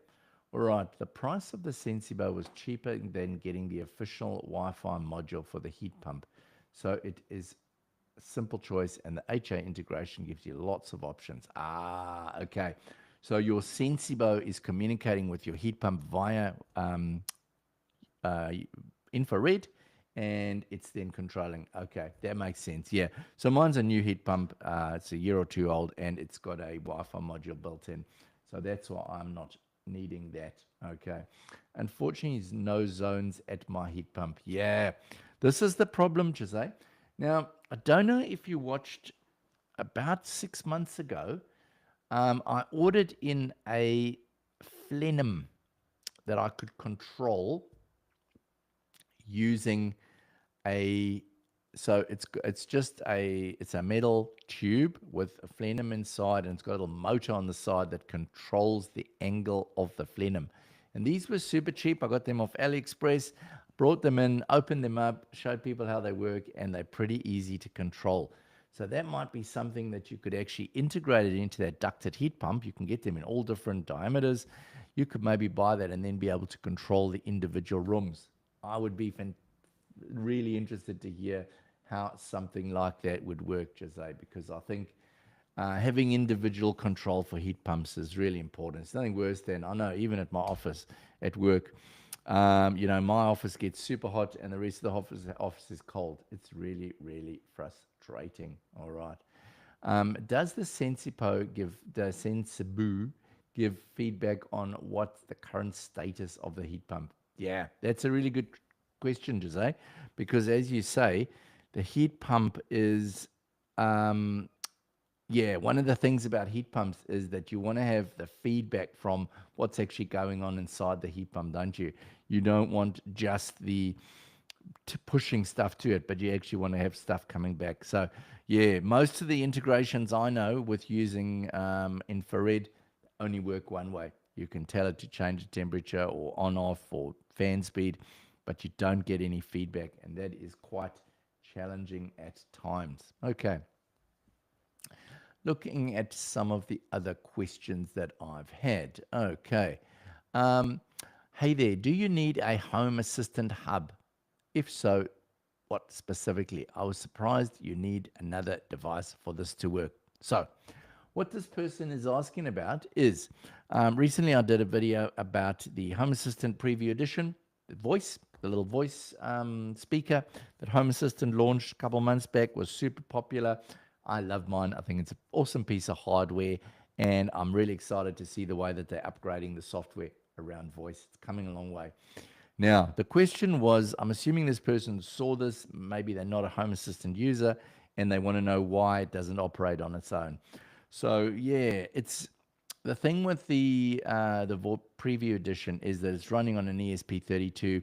All right, the price of the Sensibo was cheaper than getting the official Wi-Fi module for the heat pump. So it is a simple choice, and the HA integration gives you lots of options. Ah, okay. So your Sensibo is communicating with your heat pump via uh, infrared, and it's then controlling. Okay, that makes sense. Yeah. So mine's a new heat pump. It's a year or two old, and it's got a Wi-Fi module built in. So that's why I'm not needing that. Okay. Unfortunately, there's no zones at my heat pump. Yeah. This is the problem, Jose. Now, I don't know if you watched about 6 months ago. I ordered in a plenum that I could control using a it's just a metal tube with a plenum inside, and it's got a little motor on the side that controls the angle of the plenum. And these were super cheap. I got them off AliExpress, brought them in, opened them up, showed people how they work, and they're pretty easy to control. So that might be something that you could actually integrate it into that ducted heat pump. You can get them in all different diameters. You could maybe buy that and then be able to control the individual rooms. I would be really interested to hear how something like that would work, Jose, because I think having individual control for heat pumps is really important. It's nothing worse than, I know, even at my office at work, my office gets super hot and the rest of the office is cold. It's really, really frustrating. All right. Does the Sensibo give feedback on what's the current status of the heat pump? Yeah, that's a really good question, Jose, because as you say, the heat pump is, one of the things about heat pumps is that you want to have the feedback from what's actually going on inside the heat pump, don't you? You don't want just the pushing stuff to it, but you actually want to have stuff coming back. So, yeah, most of the integrations I know with using infrared only work one way. You can tell it to change the temperature or on off or fan speed, but you don't get any feedback, and that is quite challenging at times. Okay. Looking at some of the other questions that I've had. Okay. Hey there, do you need a home assistant hub? If so, what specifically? I was surprised you need another device for this to work. So, what this person is asking about is recently I did a video about the Home Assistant Preview Edition, the little voice speaker that Home Assistant launched a couple months back, was super popular. I love mine. I think it's an awesome piece of hardware, and I'm really excited to see the way that they're upgrading the software around voice. It's coming a long way. Now, the question was, I'm assuming this person saw this, maybe they're not a Home Assistant user, and they want to know why it doesn't operate on its own. So, yeah, it's the thing with the preview edition is that it's running on an ESP32.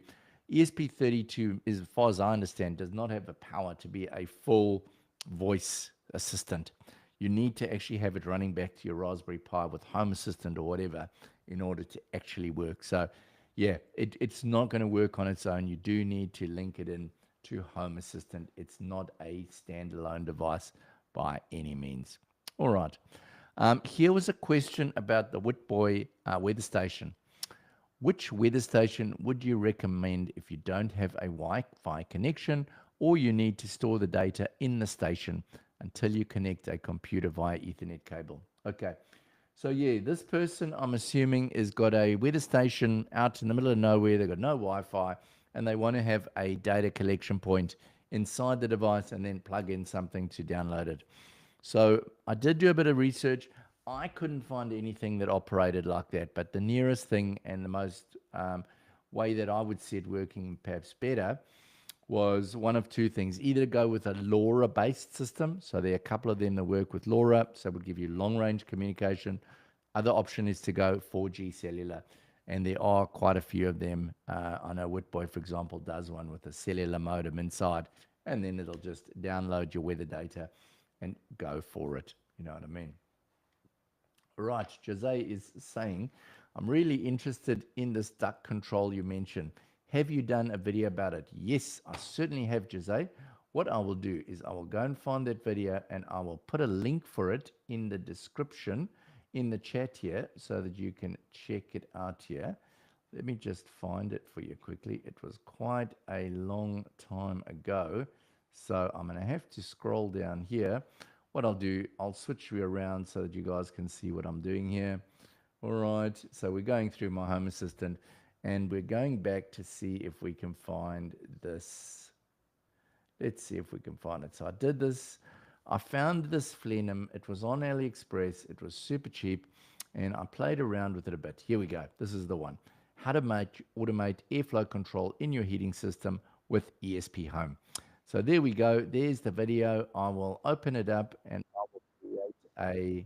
ESP32, as far as I understand, does not have the power to be a full voice assistant. You need to actually have it running back to your Raspberry Pi with Home Assistant or whatever in order to actually work. So, yeah, it's not going to work on its own. You do need to link it in to Home Assistant. It's not a standalone device by any means. All right. Here was a question about the Whitboy weather station. Which weather station would you recommend if you don't have a Wi-Fi connection or you need to store the data in the station until you connect a computer via Ethernet cable? Okay, So yeah, this person I'm assuming has got a weather station out in the middle of nowhere. They've got no Wi-Fi, and they want to have a data collection point inside the device, and then plug in something to download it. So I did do a bit of research. I couldn't find anything that operated like that, but the nearest thing and the most way that I would see it working perhaps better was one of two things: either go with a LoRa based system. So there are a couple of them that work with LoRa, so it would give you long range communication. Other option is to go 4G cellular, and there are quite a few of them. I know Whitboy, for example, does one with a cellular modem inside, and then it'll just download your weather data and go for it. You know what I mean? Right, Jose is saying, I'm really interested in this duct control you mentioned. Have you done a video about it? Yes, I certainly have, Jose. What I will do is I will go and find that video, and I will put a link for it in the description in the chat here so that you can check it out here. Let me just find it for you quickly. It was quite a long time ago, so I'm going to have to scroll down here. What I'll do, I'll switch you around so that you guys can see what I'm doing here. All right, so we're going through my Home Assistant, and we're going back to see if we can find this. Let's see if we can find it. So I did this. I found this Flenham. It was on AliExpress. It was super cheap, and I played around with it a bit. Here we go. This is the one. How to automate airflow control in your heating system with ESP Home. So there we go. There's the video. I will open it up, and I will create a.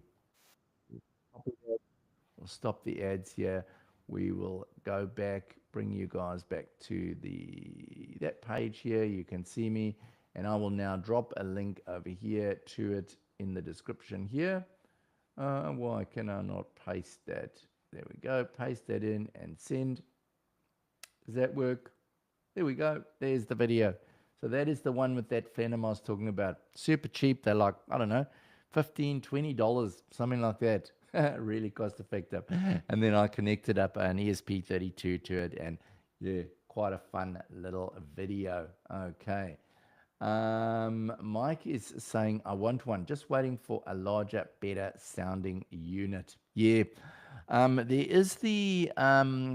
We'll stop the ads here. We will go back, bring you guys back to that page here. You can see me, and I will now drop a link over here to it in the description here. Why can I not paste that? There we go. Paste that in and send. Does that work? There we go. There's the video. So that is the one with that Phantom I was talking about. Super cheap. They're like, I don't know, $15, $20, something like that. Really cost effective. And then I connected up an ESP32 to it, and yeah, quite a fun little video. Okay. Mike is saying, I want one. Just waiting for a larger, better sounding unit. Yeah. There is the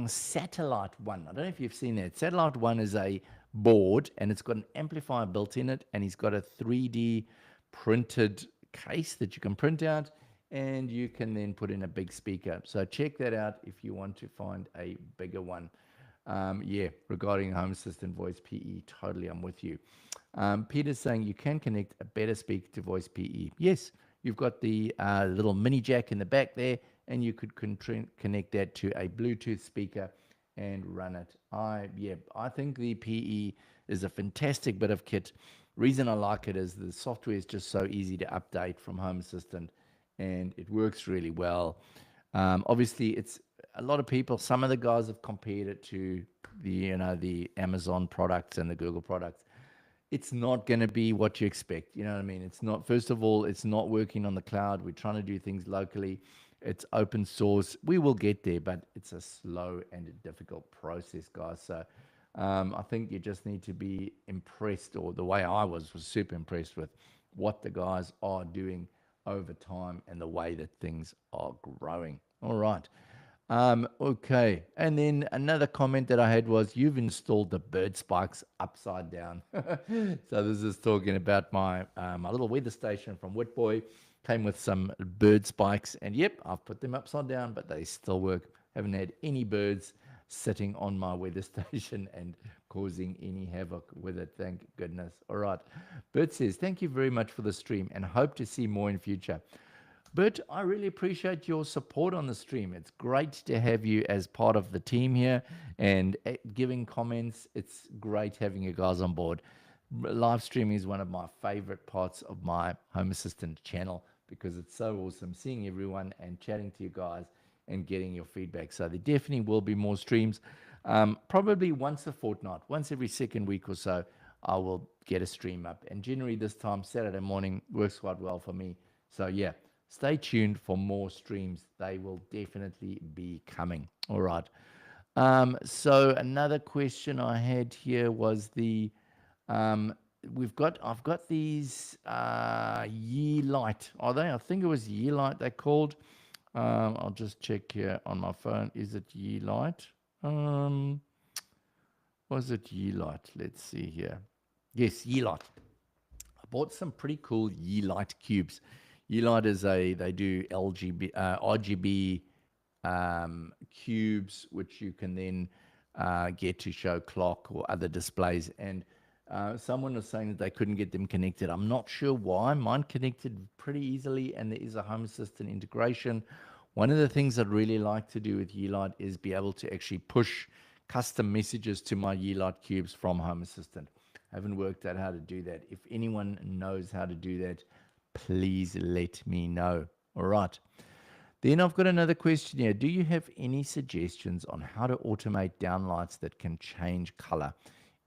satellite one. I don't know if you've seen that. Satellite one is a board, and it's got an amplifier built in it, and he's got a 3D printed case that you can print out, and you can then put in a big speaker. So check that out if you want to find a bigger one. Yeah, regarding Home Assistant Voice PE, totally, I'm with you. Peter's saying you can connect a better speaker to Voice PE. Yes, you've got the little mini jack in the back there, and you could connect that to a Bluetooth speaker and run it. I think the PE is a fantastic bit of kit. Reason I like it is the software is just so easy to update from Home Assistant, and it works really well. Obviously, it's a lot of people. Some of the guys have compared it to the Amazon products and the Google products. It's not going to be what you expect. You know what I mean? It's not. First of all, it's not working on the cloud. We're trying to do things locally. It's open source. We will get there, but it's a slow and a difficult process, guys. So I think you just need to be impressed, or the way I was super impressed with what the guys are doing over time and the way that things are growing. All right. Okay. And then another comment that I had was, you've installed the bird spikes upside down. So this is talking about my little weather station from Whitboy. Came with some bird spikes, and yep, I've put them upside down, but they still work. Haven't had any birds sitting on my weather station and causing any havoc with it. Thank goodness. All right. Bert says, thank you very much for the stream, and hope to see more in future. Bert, I really appreciate your support on the stream. It's great to have you as part of the team here and giving comments. It's great having you guys on board. Live streaming is one of my favorite parts of my Home Assistant channel because it's so awesome seeing everyone and chatting to you guys and getting your feedback. So there definitely will be more streams. Probably once a fortnight, once every second week or so, I will get a stream up. And generally this time, Saturday morning, works quite well for me. So yeah, stay tuned for more streams. They will definitely be coming. All right. So another question I had here was I've got these year light, are they? I think it was year light they're called. I'll just check here on my phone. Is it Yeelight? Um, was it Yeelight? Let's see here. Yes, Yeelight. I bought some pretty cool Yeelight cubes. Yeelight is they do RGB cubes, which you can then get to show clock or other displays. And someone was saying that they couldn't get them connected. I'm not sure why. Mine connected pretty easily, and there is a Home Assistant integration. One of the things I'd really like to do with Yeelight is be able to actually push custom messages to my Yeelight cubes from Home Assistant. I haven't worked out how to do that. If anyone knows how to do that, please let me know. All right. Then I've got another question here. Do you have any suggestions on how to automate downlights that can change color,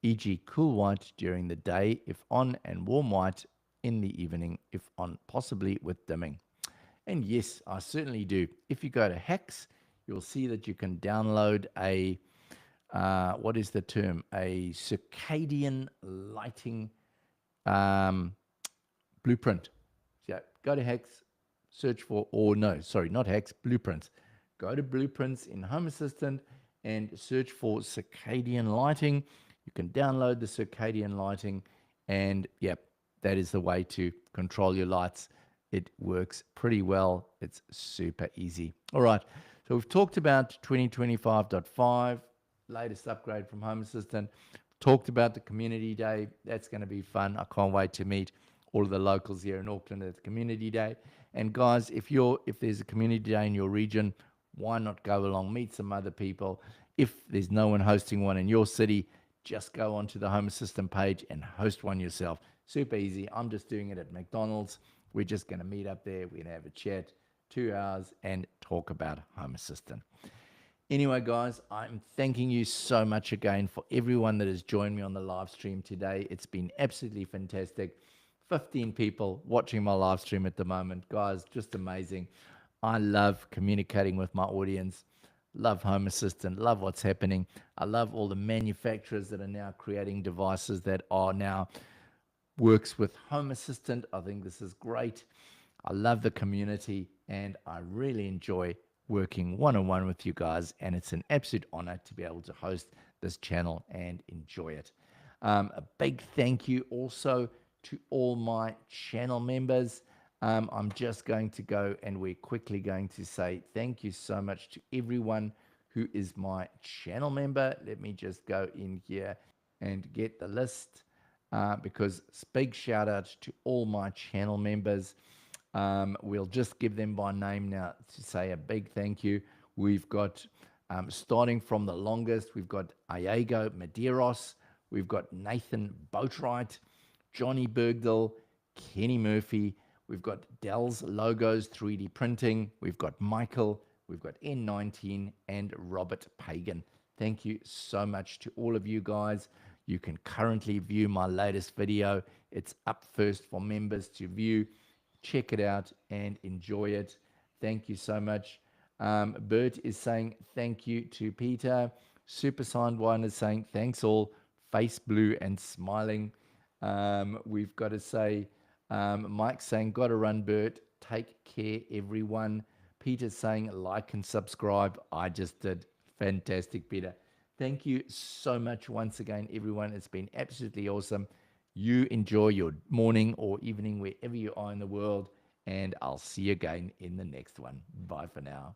e.g., cool white during the day if on and warm white in the evening if on, possibly with dimming? And yes, I certainly do. If you go to HVAC, you'll see that you can download a what is the term? A circadian lighting um, blueprint. So go to HVAC, search for, or no, sorry, not HVAC, blueprints. Go to blueprints in Home Assistant and search for circadian lighting. You can download the circadian lighting, and yep, that is the way to control your lights. It works pretty well. It's super easy. All right, so we've talked about 2025.5, latest upgrade from Home Assistant. Talked about the Community Day. That's going to be fun. I can't wait to meet all of the locals here in Auckland at the Community Day. And guys, if there's a Community Day in your region, why not go along, meet some other people? If there's no one hosting one in your city, just go onto the Home Assistant page and host one yourself. Super easy. I'm just doing it at McDonald's. We're just going to meet up there. We're going to have a chat, 2 hours, and talk about Home Assistant. Anyway, guys, I'm thanking you so much again for everyone that has joined me on the live stream today. It's been absolutely fantastic. 15 people watching my live stream at the moment. Guys, just amazing. I love communicating with my audience. Love Home Assistant. Love what's happening. I love all the manufacturers that are now creating devices that are now works with Home Assistant. I think this is great. I love the community, and I really enjoy working one-on-one with you guys, and it's an absolute honor to be able to host this channel and enjoy it. A big thank you also to all my channel members. I'm just going to go, and we're quickly going to say thank you so much to everyone who is my channel member. Let me just go in here and get the list, because big shout out to all my channel members. We'll just give them by name now to say a big thank you. We've got, starting from the longest, we've got Iago Medeiros, we've got Nathan Boatwright, Johnny Bergdahl, Kenny Murphy, we've got Dell's Logos 3D Printing, we've got Michael, we've got N19, and Robert Pagan. Thank you so much to all of you guys. You can currently view my latest video. It's up first for members to view. Check it out and enjoy it. Thank you so much. Bert is saying thank you to Peter. Super Signed One is saying thanks all. Face blue and smiling. We've got to say, Mike's saying, got to run, Bert. Take care, everyone. Peter's saying like and subscribe. I just did. Fantastic, Peter. Thank you so much once again, everyone. It's been absolutely awesome. You enjoy your morning or evening wherever you are in the world, and I'll see you again in the next one. Bye for now.